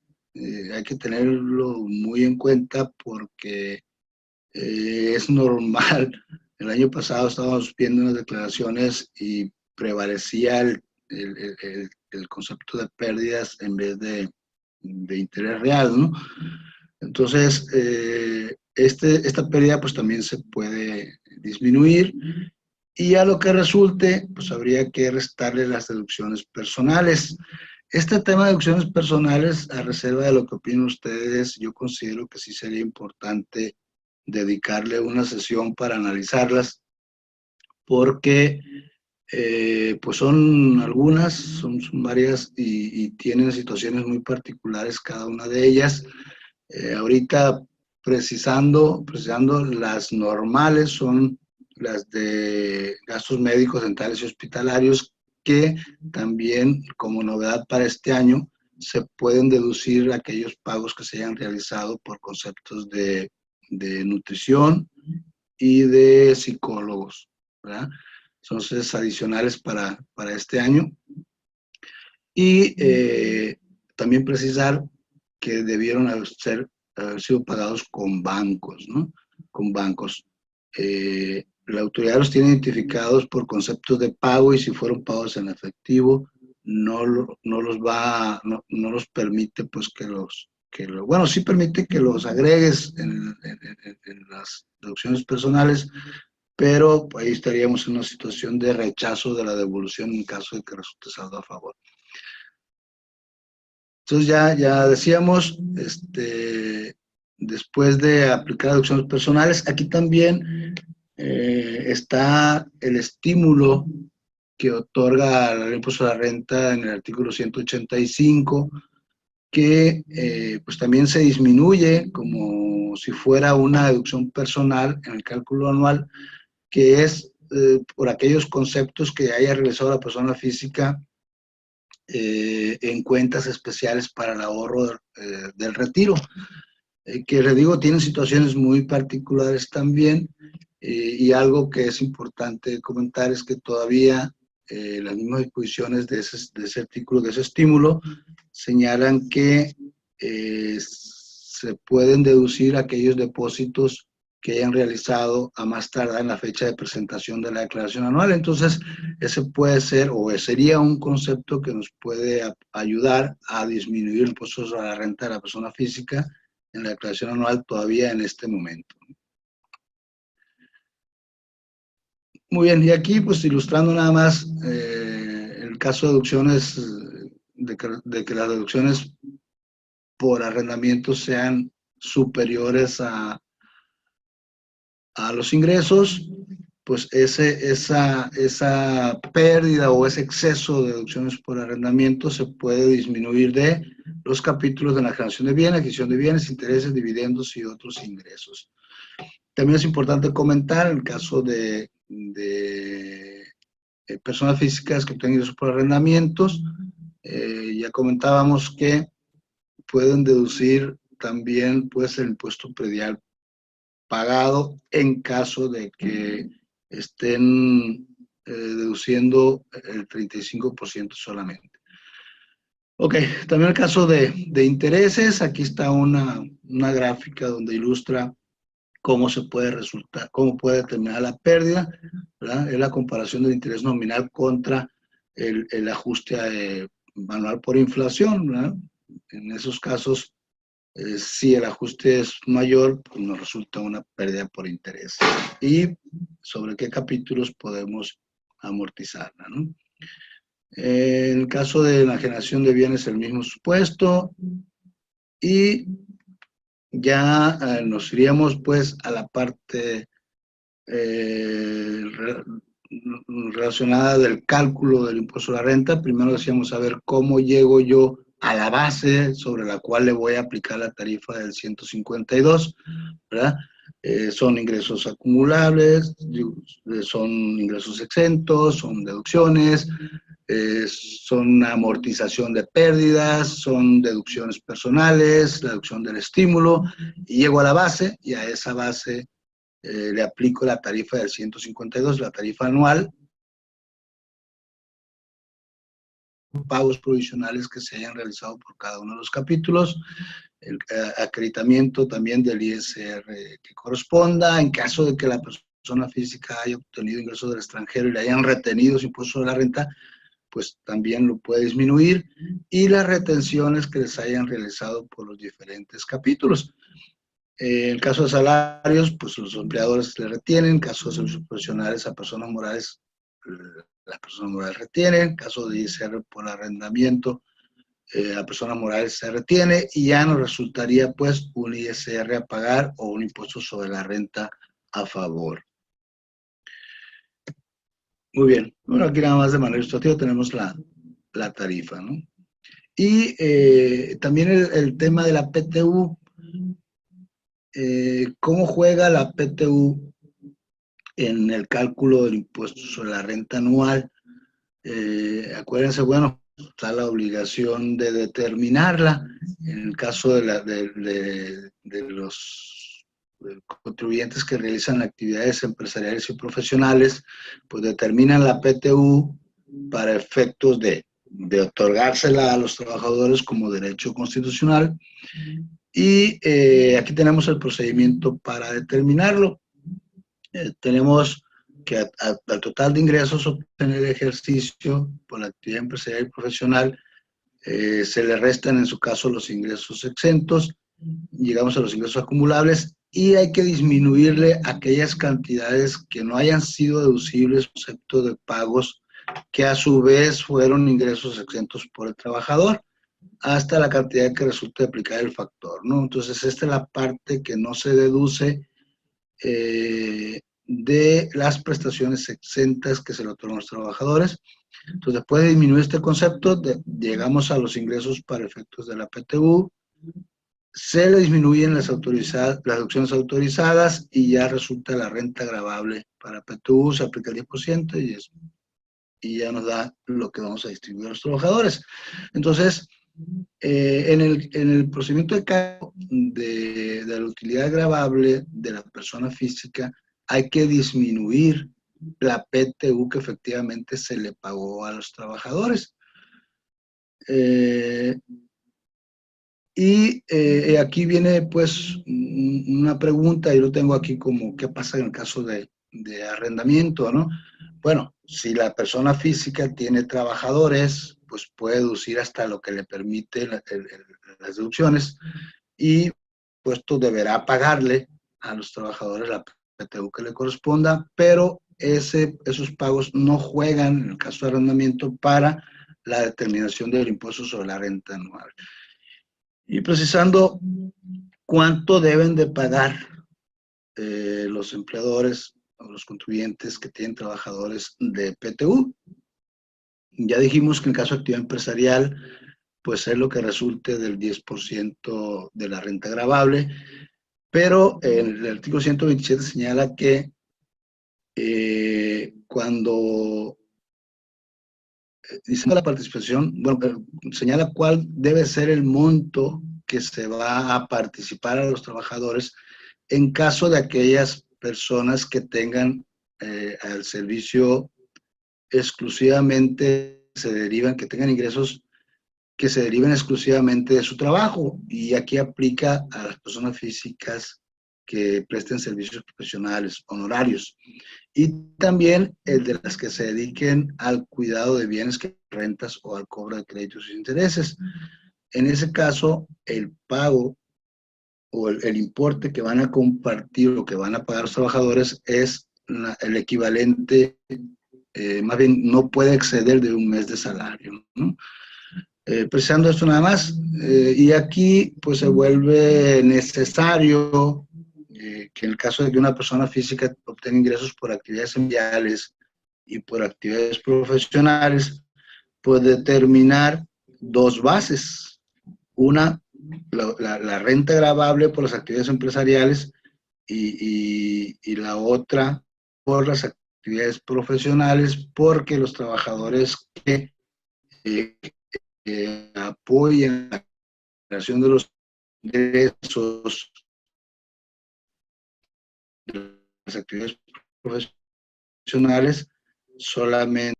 hay que tenerlo muy en cuenta porque es normal. El año pasado estábamos viendo unas declaraciones y prevalecía el concepto de pérdidas en vez de interés real, ¿no? Entonces, esta pérdida pues también se puede disminuir y a lo que resulte pues habría que restarle las deducciones personales. Este tema de deducciones personales, a reserva de lo que opinen ustedes, yo considero que sí sería importante dedicarle una sesión para analizarlas, porque pues son algunas, son varias y tienen situaciones muy particulares cada una de ellas. Ahorita precisando las normales son las de gastos médicos, dentales y hospitalarios, que también como novedad para este año se pueden deducir aquellos pagos que se hayan realizado por conceptos de nutrición y de psicólogos, ¿verdad? Entonces, adicionales para este año. Y también precisar que debieron haber sido pagados con bancos, ¿no? Con bancos. La autoridad los tiene identificados por conceptos de pago y si fueron pagos en efectivo, no los permite, pues, bueno, sí permite que los agregues en las deducciones personales, pero ahí estaríamos en una situación de rechazo de la devolución en caso de que resulte saldo a favor. Entonces ya decíamos, después de aplicar deducciones personales, aquí también está el estímulo que otorga el impuesto a la renta en el artículo 185, que pues también se disminuye como si fuera una deducción personal en el cálculo anual, que es por aquellos conceptos que haya realizado la persona física en cuentas especiales para el ahorro del retiro, que les digo, tienen situaciones muy particulares también, y algo que es importante comentar es que todavía las mismas disposiciones de ese artículo, de ese estímulo, señalan que se pueden deducir aquellos depósitos que hayan realizado a más tardar en la fecha de presentación de la declaración anual. Entonces, ese puede ser o sería un concepto que nos puede ayudar a disminuir el impuesto sobre la renta de la persona física en la declaración anual todavía en este momento. Muy bien, y aquí pues ilustrando nada más el caso de deducciones, de que las deducciones por arrendamiento sean superiores a los ingresos, pues esa pérdida o ese exceso de deducciones por arrendamiento se puede disminuir de los capítulos de la generación de bienes, adquisición de bienes, intereses, dividendos y otros ingresos. También es importante comentar el caso de personas físicas que obtienen ingresos por arrendamientos. Ya comentábamos que pueden deducir también pues el impuesto predial pagado en caso de que estén deduciendo el 35% solamente. Ok, también el caso de intereses, aquí está una gráfica donde ilustra cómo puede determinar la pérdida, ¿verdad? Es la comparación del interés nominal contra el ajuste anual por inflación, ¿verdad? En esos casos, si el ajuste es mayor, pues nos resulta una pérdida por interés. ¿Y sobre qué capítulos podemos amortizarla, ¿no? En el caso de la generación de bienes, el mismo supuesto. Y ya nos iríamos pues a la parte relacionada del cálculo del impuesto a la renta. Primero decíamos a ver cómo llego yo a la base sobre la cual le voy a aplicar la tarifa del 152, ¿verdad? Son ingresos acumulables, son ingresos exentos, son deducciones, son amortización de pérdidas, son deducciones personales, la deducción del estímulo, y llego a la base, y a esa base le aplico la tarifa del 152, la tarifa anual, pagos provisionales que se hayan realizado por cada uno de los capítulos, el acreditamiento también del ISR que corresponda, en caso de que la persona física haya obtenido ingresos del extranjero y le hayan retenido su impuesto sobre la renta, pues también lo puede disminuir, y las retenciones que les hayan realizado por los diferentes capítulos. En el caso de salarios, pues los empleadores le retienen. En caso de servicios profesionales a personas morales, las personas morales retienen. En caso de ISR por arrendamiento, a personas morales se retiene, y ya nos resultaría pues un ISR a pagar o un impuesto sobre la renta a favor. Muy bien. Bueno, aquí nada más de manera ilustrativa tenemos la tarifa, ¿no? Y también el tema de la PTU. ¿Cómo juega la PTU en el cálculo del impuesto sobre la renta anual? Acuérdense, bueno, está la obligación de determinarla. En el caso de los contribuyentes que realizan actividades empresariales y profesionales, pues determinan la PTU para efectos de otorgársela a los trabajadores como derecho constitucional. Y aquí tenemos el procedimiento para determinarlo. Tenemos que al total de ingresos obtener el ejercicio por la actividad empresarial y profesional, se le restan en su caso los ingresos exentos, llegamos a los ingresos acumulables y hay que disminuirle aquellas cantidades que no hayan sido deducibles concepto de pagos que a su vez fueron ingresos exentos por el trabajador, hasta la cantidad que resulte aplicar el factor, ¿no? Entonces, esta es la parte que no se deduce de las prestaciones exentas que se le otorgan a los trabajadores. Entonces, después de disminuir este concepto, llegamos a los ingresos para efectos de la PTU, se le disminuyen las deducciones autorizadas y ya resulta la renta gravable para PTU, se aplica el 10% y ya nos da lo que vamos a distribuir a los trabajadores. Entonces, en el procedimiento de cargo de la utilidad gravable de la persona física, hay que disminuir la PTU que efectivamente se le pagó a los trabajadores. Aquí viene pues una pregunta, yo lo tengo aquí como ¿qué pasa en el caso de arrendamiento, no? Bueno, si la persona física tiene trabajadores, pues puede deducir hasta lo que le permite las deducciones y puesto deberá pagarle a los trabajadores la PTU que le corresponda, pero esos pagos no juegan, en el caso de arrendamiento, para la determinación del impuesto sobre la renta anual. Y precisando cuánto deben de pagar los empleadores o los contribuyentes que tienen trabajadores de PTU. Ya dijimos que en caso de actividad empresarial, pues es lo que resulte del 10% de la renta gravable, pero el artículo 127 señala que cuando dice la participación, bueno, señala cuál debe ser el monto que se va a participar a los trabajadores en caso de aquellas personas que tengan al servicio exclusivamente, que tengan ingresos que se deriven exclusivamente de su trabajo. Y aquí aplica a las personas físicas que presten servicios profesionales, honorarios. Y también el de las que se dediquen al cuidado de bienes, rentas o al cobro de créditos y intereses. En ese caso, el pago o el importe que van a compartir o que van a pagar los trabajadores es el equivalente, más bien no puede exceder de un mes de salario, ¿no? Precisando esto nada más, y aquí pues se vuelve necesario que en el caso de que una persona física obtenga ingresos por actividades empresariales y por actividades profesionales, pues determinar dos bases. Una, la renta gravable por las actividades empresariales y la otra por las actividades profesionales, porque los trabajadores que apoyen la creación de los ingresos de las actividades profesionales solamente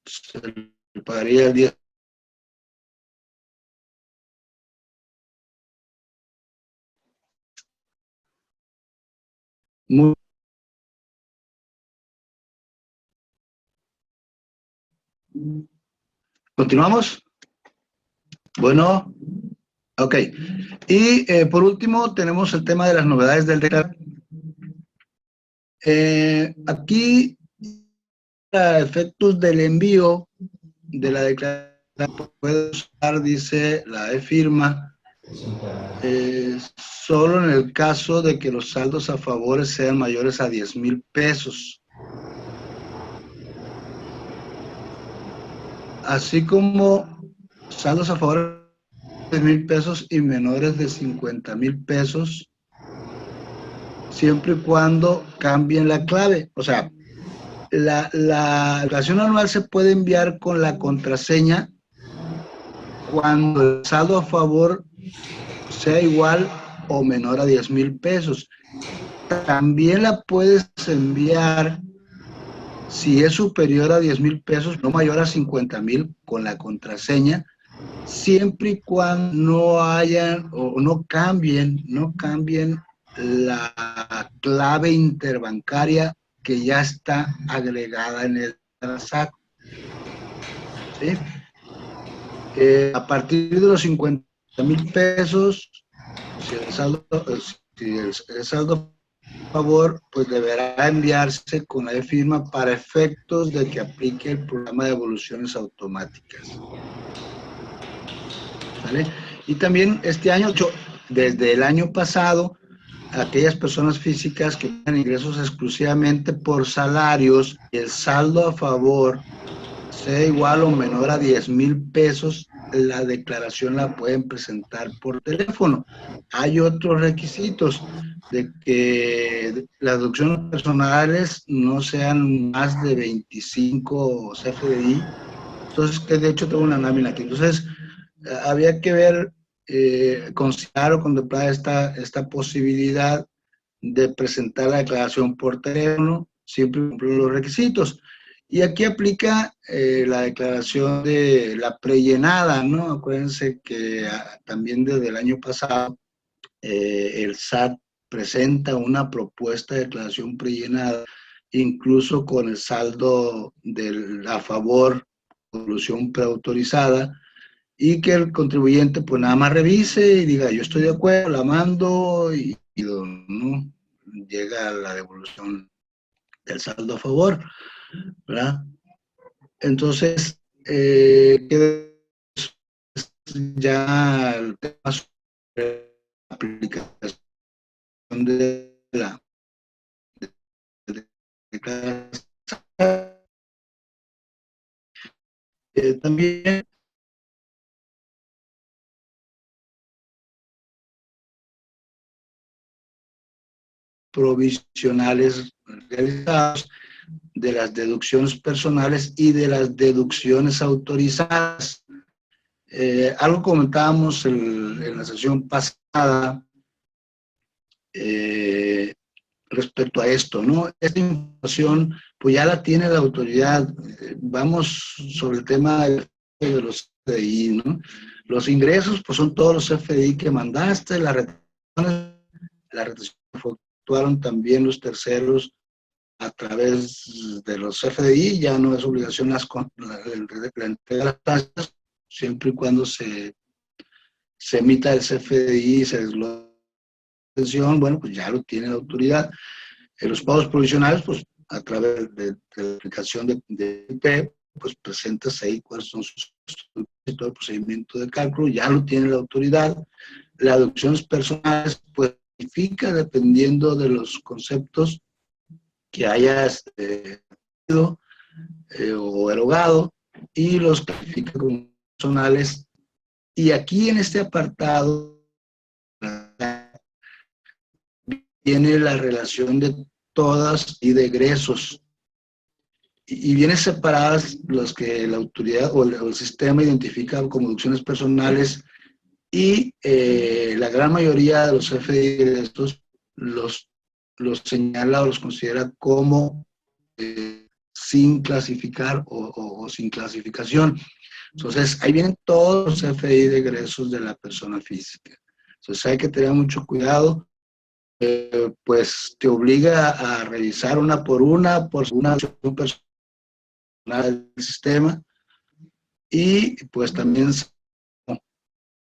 se le pagaría el 10%. ¿Continuamos? Bueno, ok. Y por último tenemos el tema de las novedades del decreto. Aquí, a efectos del envío de la declaración, puede usar, dice la e-firma, solo en el caso de que los saldos a favores sean mayores a 10,000 pesos. Así como saldos a favor de 10,000 pesos y menores de 50,000 pesos, siempre y cuando cambien la clave. O sea, La declaración anual se puede enviar con la contraseña cuando el saldo a favor sea igual o menor a 10,000 pesos. También la puedes enviar si es superior a 10,000 pesos, no mayor a 50,000, con la contraseña, siempre y cuando no hayan o no cambien la clave interbancaria que ya está agregada en el SAT. ¿Sí? A partir de los 50,000 pesos, si el saldo a favor, pues deberá enviarse con la firma para efectos de que aplique el programa de devoluciones automáticas. ¿Vale? Y también este año, desde el año pasado, aquellas personas físicas que tengan ingresos exclusivamente por salarios y el saldo a favor sea igual o menor a 10,000 pesos, la declaración la pueden presentar por teléfono. Hay otros requisitos de que las deducciones personales no sean más de 25 CFDI. Entonces, que de hecho tengo una lámina aquí. Entonces, había que ver, considerar o contemplar esta posibilidad de presentar la declaración por teléfono, siempre cumplir los requisitos. Y aquí aplica la declaración de la prellenada, ¿no? Acuérdense que también desde el año pasado el SAT presenta una propuesta de declaración prellenada, incluso con el saldo a favor, devolución preautorizada, y que el contribuyente pues nada más revise y diga, yo estoy de acuerdo, la mando y ¿no? Llega la devolución del saldo a favor, ¿verdad? Entonces, ya el tema sobre la aplicación de la también provisionales realizados, de las deducciones personales y de las deducciones autorizadas. Algo comentábamos en la sesión pasada respecto a esto, ¿no? Esta información pues ya la tiene la autoridad. Vamos sobre el tema de los CFDI, ¿no? Los ingresos pues son todos los CFDI que mandaste, las retenciones efectuaron también los terceros a través de los CFDI, ya no es obligación la entrega de las tasas, siempre y cuando se emita el CFDI y se desglose la retención, bueno, pues ya lo tiene la autoridad. En los pagos provisionales, pues a través de la aplicación de IP, pues presentas ahí cuáles son sus todo el procedimiento de cálculo, ya lo tiene la autoridad. Las deducciones personales, pues verifica dependiendo de los conceptos que hayas o erogado, y los clasifica como personales. Y aquí en este apartado viene la relación de todas y de egresos, y vienen separadas los que la autoridad o el sistema identifica como deducciones personales, y la gran mayoría de los CFDI de estos los señala o los considera como sin clasificar o sin clasificación. Entonces, ahí vienen todos los CFDI de egresos de la persona física. Entonces, hay que tener mucho cuidado. Pues te obliga a revisar una por una personal del sistema, y pues también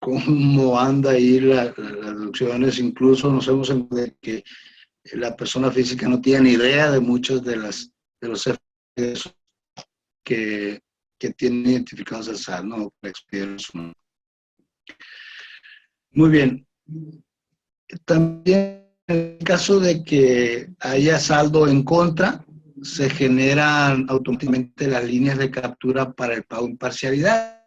cómo anda ahí las deducciones. Incluso nos hemos encontrado de que la persona física no tiene ni idea de muchos de los CFDIs que tienen identificados el SAT, ¿no? Muy bien. También en el caso de que haya saldo en contra, se generan automáticamente las líneas de captura para el pago en parcialidad.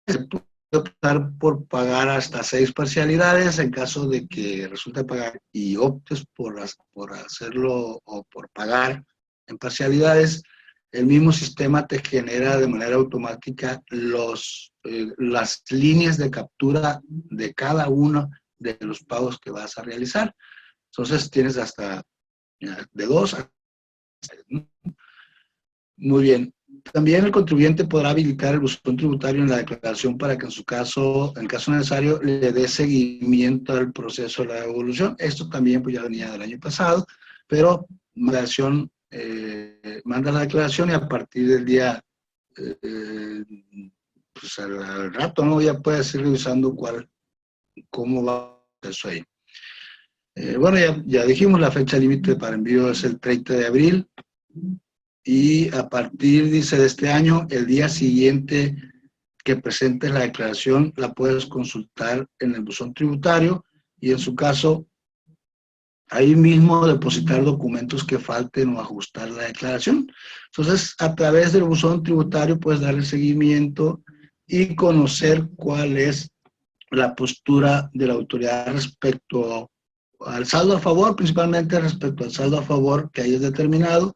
Se puede optar por pagar hasta 6 parcialidades en caso de que resulte pagar y optes por hacerlo o por pagar en parcialidades. el mismo sistema te genera de manera automática las líneas de captura de cada uno de los pagos que vas a realizar. Entonces tienes hasta de 2 a 6, ¿no? Muy bien. También el contribuyente podrá habilitar el buzón tributario en la declaración para que en caso necesario, le dé seguimiento al proceso de la devolución. Esto también pues, ya venía del año pasado, pero manda la declaración y a partir del día, pues al rato, ¿no? Ya puedes ir revisando cómo va eso ahí. Bueno, ya dijimos, la fecha límite para envío es el 30 de abril. Y a partir, dice, de este año, el día siguiente que presentes la declaración, la puedes consultar en el buzón tributario y en su caso, ahí mismo depositar documentos que falten o ajustar la declaración. Entonces, a través del buzón tributario puedes darle seguimiento y conocer cuál es la postura de la autoridad respecto al saldo a favor, principalmente respecto al saldo a favor que hayas determinado.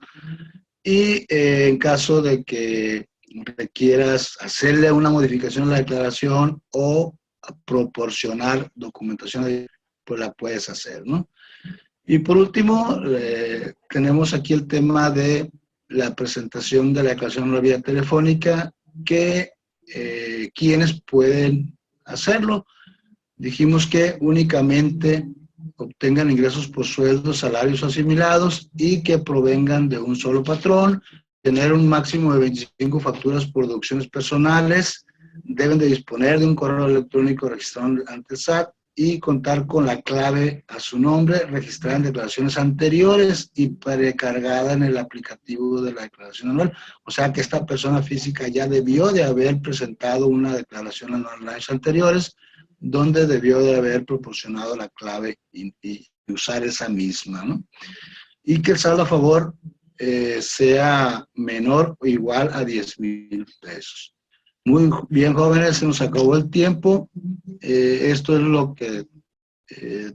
Y en caso de que requieras hacerle una modificación a la declaración o proporcionar documentación, pues la puedes hacer, ¿no? Y por último, tenemos aquí el tema de la presentación de la declaración en la vía telefónica, que quienes pueden hacerlo. Dijimos que únicamente obtengan ingresos por sueldos, salarios o asimilados y que provengan de un solo patrón, tener un máximo de 25 facturas por deducciones personales, deben de disponer de un correo electrónico registrado ante el SAT y contar con la clave a su nombre, registrada en declaraciones anteriores y precargada en el aplicativo de la declaración anual. O sea que esta persona física ya debió de haber presentado una declaración anual en años anteriores, donde debió de haber proporcionado la clave y usar esa misma, ¿no? Y que el saldo a favor sea menor o igual a 10,000 pesos. Muy bien, jóvenes, se nos acabó el tiempo. Esto es lo que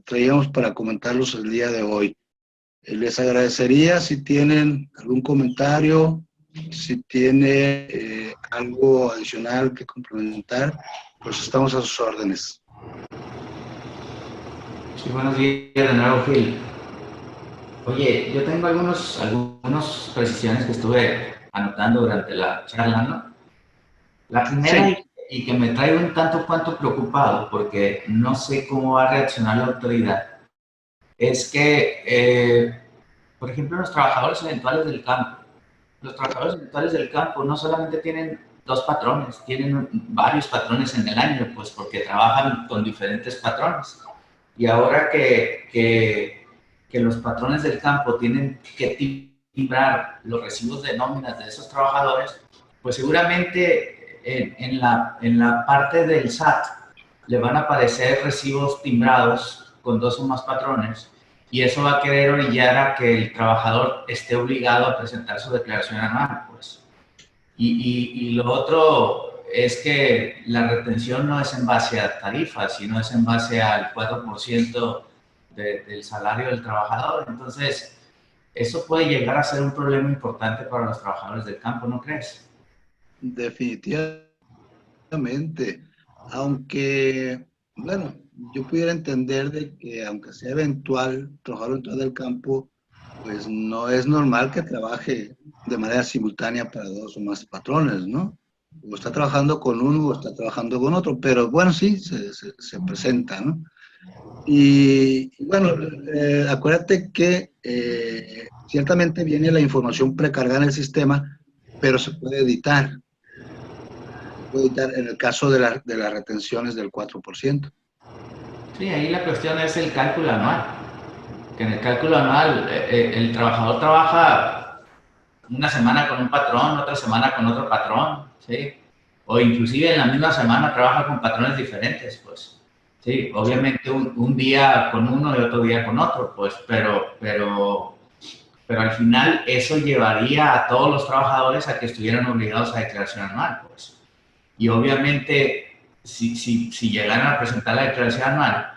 traíamos para comentarlos el día de hoy. Les agradecería si tienen algún comentario, si tiene algo adicional que complementar, pues estamos a sus órdenes. Sí, buenos días de nuevo, Gil. Oye, yo tengo algunas precisiones que estuve anotando durante la charla, ¿no? La primera, sí, y que me trae un tanto cuanto preocupado, porque no sé cómo va a reaccionar la autoridad, es que, por ejemplo, los trabajadores eventuales del campo. Los trabajadores eventuales del campo no solamente tienen 2 patrones, tienen varios patrones en el año, pues porque trabajan con diferentes patrones. Y ahora que los patrones del campo tienen que timbrar los recibos de nóminas de esos trabajadores, pues seguramente en la parte del SAT le van a aparecer recibos timbrados con 2 o más patrones, y eso va a querer orillar a que el trabajador esté obligado a presentar su declaración anual, pues. Y lo otro es que la retención no es en base a tarifas, sino es en base al 4% del salario del trabajador. Entonces, eso puede llegar a ser un problema importante para los trabajadores del campo, ¿no crees? Definitivamente. Aunque, bueno, yo pudiera entender de que aunque sea eventual, trabajador eventual del campo, pues no es normal que trabaje de manera simultánea para 2 o más patrones, ¿no? O está trabajando con uno o está trabajando con otro, pero bueno, sí, se presenta, ¿no? Y bueno, acuérdate que ciertamente viene la información precargada en el sistema, pero se puede editar. En el caso de las retenciones del 4%. Sí, ahí la cuestión es el cálculo anual. Que en el cálculo anual el trabajador trabaja una semana con un patrón, otra semana con otro patrón, ¿sí? O inclusive en la misma semana trabaja con patrones diferentes, pues. Sí, obviamente un día con uno y otro día con otro, pues, pero al final eso llevaría a todos los trabajadores a que estuvieran obligados a declaración anual, pues. Y obviamente, si llegaran a presentar la declaración anual,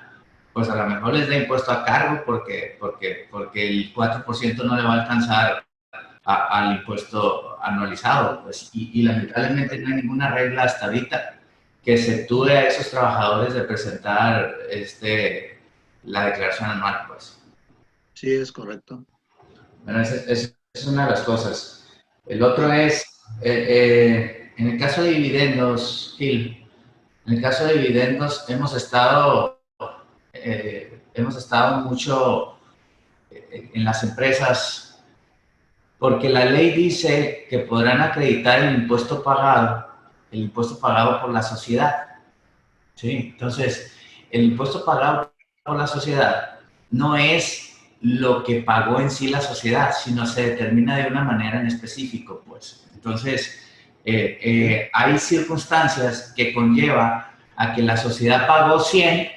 pues a lo mejor les da impuesto a cargo porque el 4% no le va a alcanzar al impuesto anualizado, pues, y lamentablemente no hay ninguna regla hasta ahorita que exceptúe a esos trabajadores de presentar la declaración anual, pues. Sí, es correcto. Bueno, esa es una de las cosas. El otro es, en el caso de dividendos, Gil, en el caso de dividendos hemos estado mucho en las empresas porque la ley dice que podrán acreditar el impuesto pagado por la sociedad. ¿Sí? Entonces, el impuesto pagado por la sociedad no es lo que pagó en sí la sociedad, sino se determina de una manera en específico, pues. Entonces, hay circunstancias que conlleva a que la sociedad pagó 100,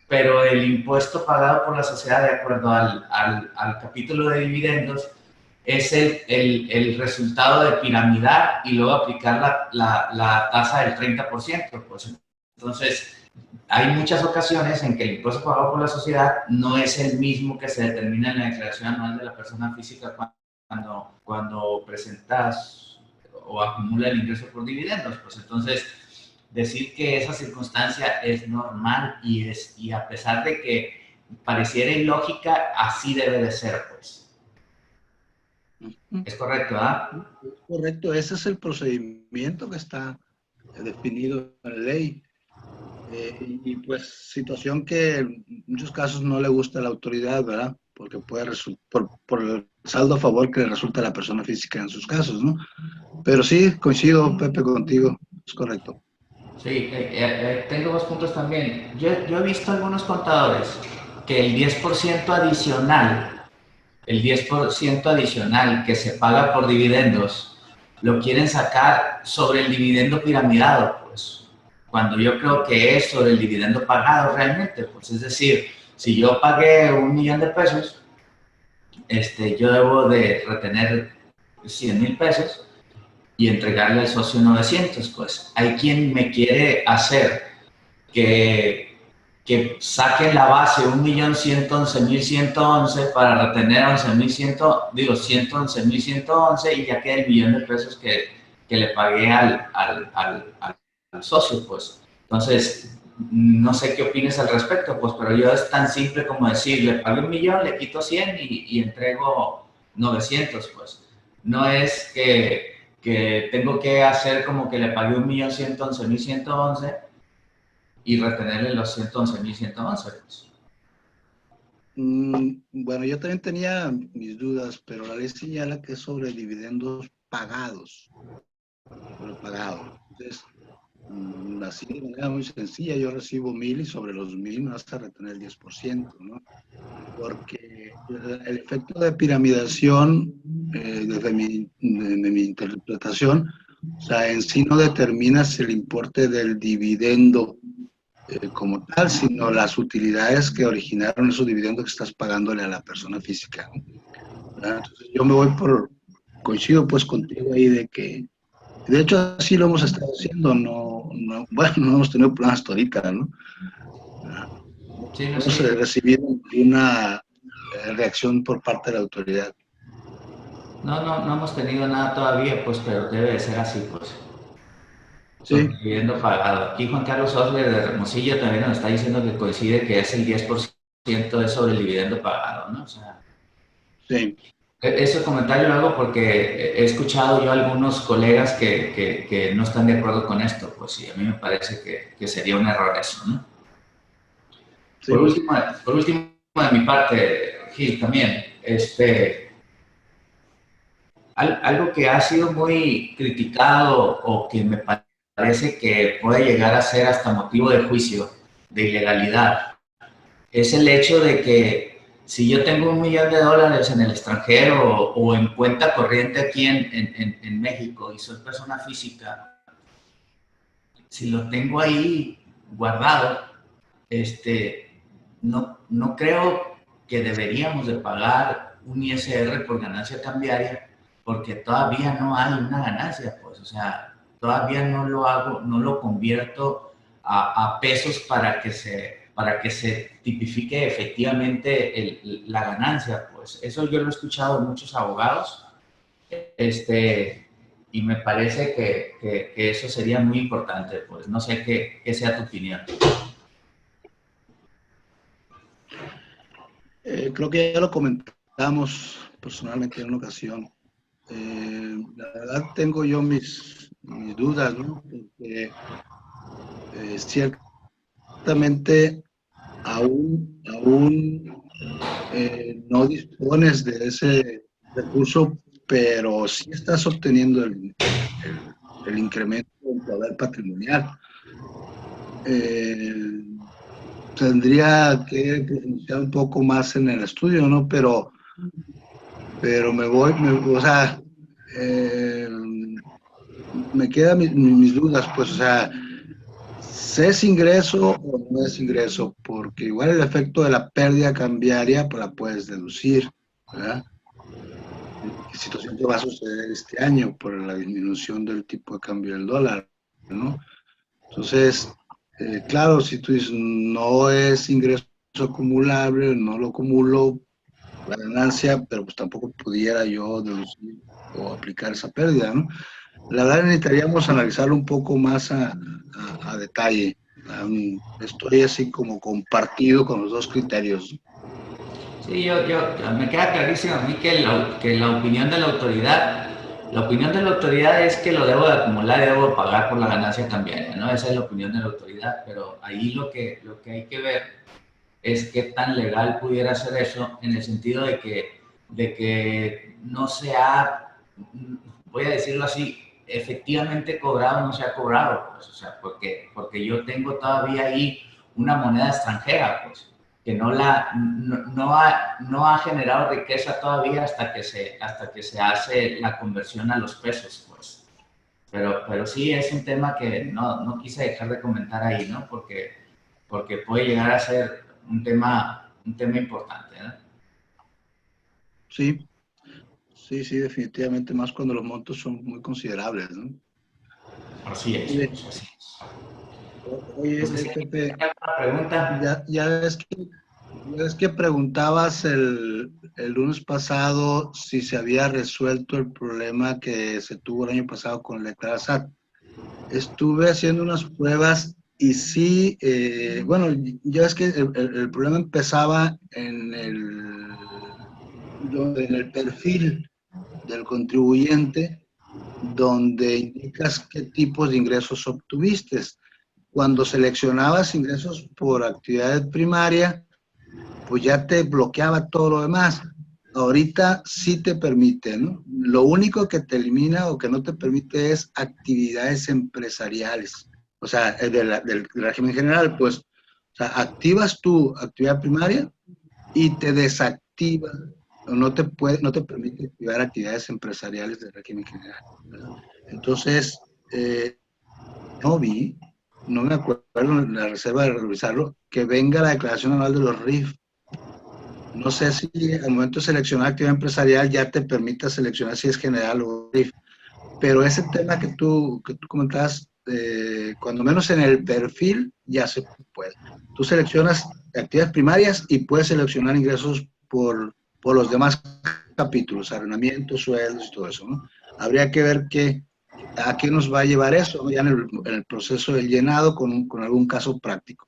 pero el impuesto pagado por la sociedad, de acuerdo al capítulo de dividendos, es el resultado de piramidar y luego aplicar la tasa del 30%. Pues. Entonces, hay muchas ocasiones en que el impuesto pagado por la sociedad no es el mismo que se determina en la declaración anual de la persona física cuando presentas o acumula el ingreso por dividendos. Pues entonces, decir que esa circunstancia es normal y a pesar de que pareciera ilógica, así debe de ser, pues. Es correcto, ¿ah? Es correcto, ese es el procedimiento que está definido en la ley. Y pues situación que en muchos casos no le gusta a la autoridad, ¿verdad? Porque puede resultar por el saldo a favor que le resulta a la persona física en sus casos, ¿no? Pero sí, coincido, Pepe, contigo, es correcto. Sí, tengo dos puntos también. Yo he visto algunos contadores que el 10% adicional que se paga por dividendos, lo quieren sacar sobre el dividendo piramidado, pues, cuando yo creo que es sobre el dividendo pagado realmente, pues, es decir, si yo pagué $1,000,000, yo debo de retener 100,000 pesos y entregarle al socio 900, pues. Hay quien me quiere hacer que saquen la base 1,111,111 para retener 111,111 y ya queda el $1,000,000 que le pagué al socio, pues. Entonces, no sé qué opines al respecto, pues, pero yo es tan simple como decir, le pagué 1,000,000, le quito 100 y entrego 900, pues. No es que tengo que hacer como que le pagué 1,111,111 y retenerle los 111,111. Pues. Bueno, yo también tenía mis dudas, pero la ley señala que es sobre dividendos pagados. Sobre pagado. Entonces, así de manera muy sencilla, yo recibo 1,000 y sobre los 1,000 me vas a retener el 10%, ¿no? Porque el efecto de piramidación, desde mi interpretación, o sea, en sí no determinas el importe del dividendo como tal, sino las utilidades que originaron esos dividendos que estás pagándole a la persona física, ¿no? Entonces yo me voy coincido pues contigo ahí de que, de hecho así lo hemos estado haciendo, bueno, no hemos tenido problemas hasta ahorita, ¿no? Sí, no, Hemos sí. recibido una reacción por parte de la autoridad. No hemos tenido nada todavía, pues, pero debe de ser así, pues. Sí. Dividendo pagado. Aquí Juan Carlos Osler de Hermosillo también nos está diciendo que coincide que es el 10% es sobre el dividendo pagado, ¿no? O sea, Sí. ese comentario lo hago porque he escuchado yo a algunos colegas que no están de acuerdo con esto, pues sí, a mí me parece que sería un error eso, ¿no? Sí. Por último, de mi parte, Gil, también, algo que ha sido muy criticado o que me parece que puede llegar a ser hasta motivo de juicio, de ilegalidad, es el hecho de que si yo tengo $1,000,000 en el extranjero o en cuenta corriente aquí en México y soy persona física, si lo tengo ahí guardado, no creo que deberíamos de pagar un ISR por ganancia cambiaria porque todavía no hay una ganancia, pues, o sea, todavía no lo convierto a pesos para que se tipifique efectivamente la ganancia, pues. Eso yo lo he escuchado de muchos abogados Y me parece que eso sería muy importante. Pues no sé qué sea tu opinión. Creo que ya lo comentamos personalmente en una ocasión. La verdad tengo yo mis dudas, ¿no? Porque ciertamente aún no dispones de ese recurso, pero sí estás obteniendo el incremento del poder patrimonial. Tendría que profundizar un poco más en el estudio, ¿no? Pero o sea, me quedan mis dudas, pues, o sea, ¿si es ingreso o no es ingreso? Porque igual el efecto de la pérdida cambiaria, pues la puedes deducir, ¿verdad? ¿Qué situación que va a suceder este año por la disminución del tipo de cambio del dólar, ¿no? Entonces, claro, si tú dices no es ingreso acumulable, no lo acumulo la ganancia, pero pues tampoco pudiera yo deducir o aplicar esa pérdida, ¿no? La verdad necesitaríamos analizarlo un poco más a detalle. Estoy así como compartido con los dos criterios. Sí, me queda clarísimo a mí que la opinión de la autoridad es que lo debo de acumular y debo de pagar por la ganancia cambiaria, ¿no? Esa es la opinión de la autoridad, pero ahí lo que hay que ver es qué tan legal pudiera ser eso, en el sentido de que no se ha, voy a decirlo así, efectivamente cobrado, no se ha cobrado, pues, o sea, porque yo tengo todavía ahí una moneda extranjera, pues, que no ha generado riqueza todavía hasta que se hace la conversión a los pesos, pues. Pero sí es un tema que no quise dejar de comentar ahí, ¿no? Porque puede llegar a ser un tema importante, ¿no? Sí, sí, definitivamente, más cuando los montos son muy considerables, ¿no? Así es, Oye, pues así es. oye, Entonces, Pepe, ¿alguna pregunta? ya ves que preguntabas el lunes pasado si se había resuelto el problema que se tuvo el año pasado con la declarada SAT. Estuve haciendo unas pruebas y sí, bueno, ya ves que el problema empezaba en el perfil del contribuyente, donde indicas qué tipos de ingresos obtuviste. Cuando seleccionabas ingresos por actividad primaria, pues ya te bloqueaba todo lo demás. Ahorita sí te permite, ¿no? Lo único que te elimina o que no te permite es actividades empresariales. O sea, del régimen general, pues, o sea, activas tu actividad primaria y te desactiva, o no te permite activar actividades empresariales del régimen general, ¿verdad? Entonces, no me acuerdo en la reserva de revisarlo, que venga la declaración anual de los RIF. No sé si al momento de seleccionar actividad empresarial ya te permita seleccionar si es general o RIF, pero ese tema que tú comentabas, cuando menos en el perfil ya se puede. Tú seleccionas actividades primarias y puedes seleccionar ingresos por los demás capítulos, arrendamientos, sueldos y todo eso, ¿no? Habría que ver a qué nos va a llevar eso, ¿no? Ya en el proceso del llenado con algún caso práctico.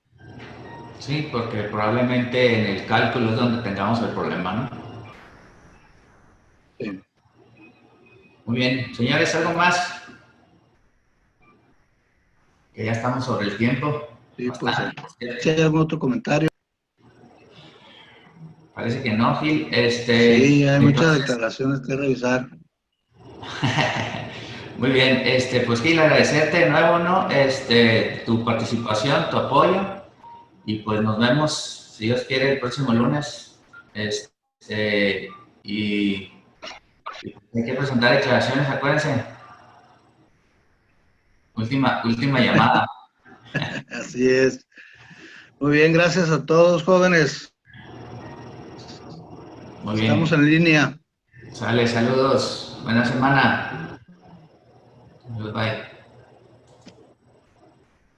Sí, porque probablemente en el cálculo es donde tengamos el problema, ¿no? Sí. Muy bien, señores, ¿algo más? Que ya estamos sobre el tiempo. Sí, pues Bastante. si hay algún otro comentario. Parece que no, Gil. Sí, hay muchas Entonces, declaraciones que revisar. muy bien, pues Gil, agradecerte de nuevo, ¿no? Tu participación, tu apoyo, y pues nos vemos, si Dios quiere, el próximo lunes. Y hay que presentar declaraciones, acuérdense. Última llamada. Así es. Muy bien, gracias a todos, jóvenes. Muy Estamos bien. en línea. Sale, saludos. Buena semana. Bye.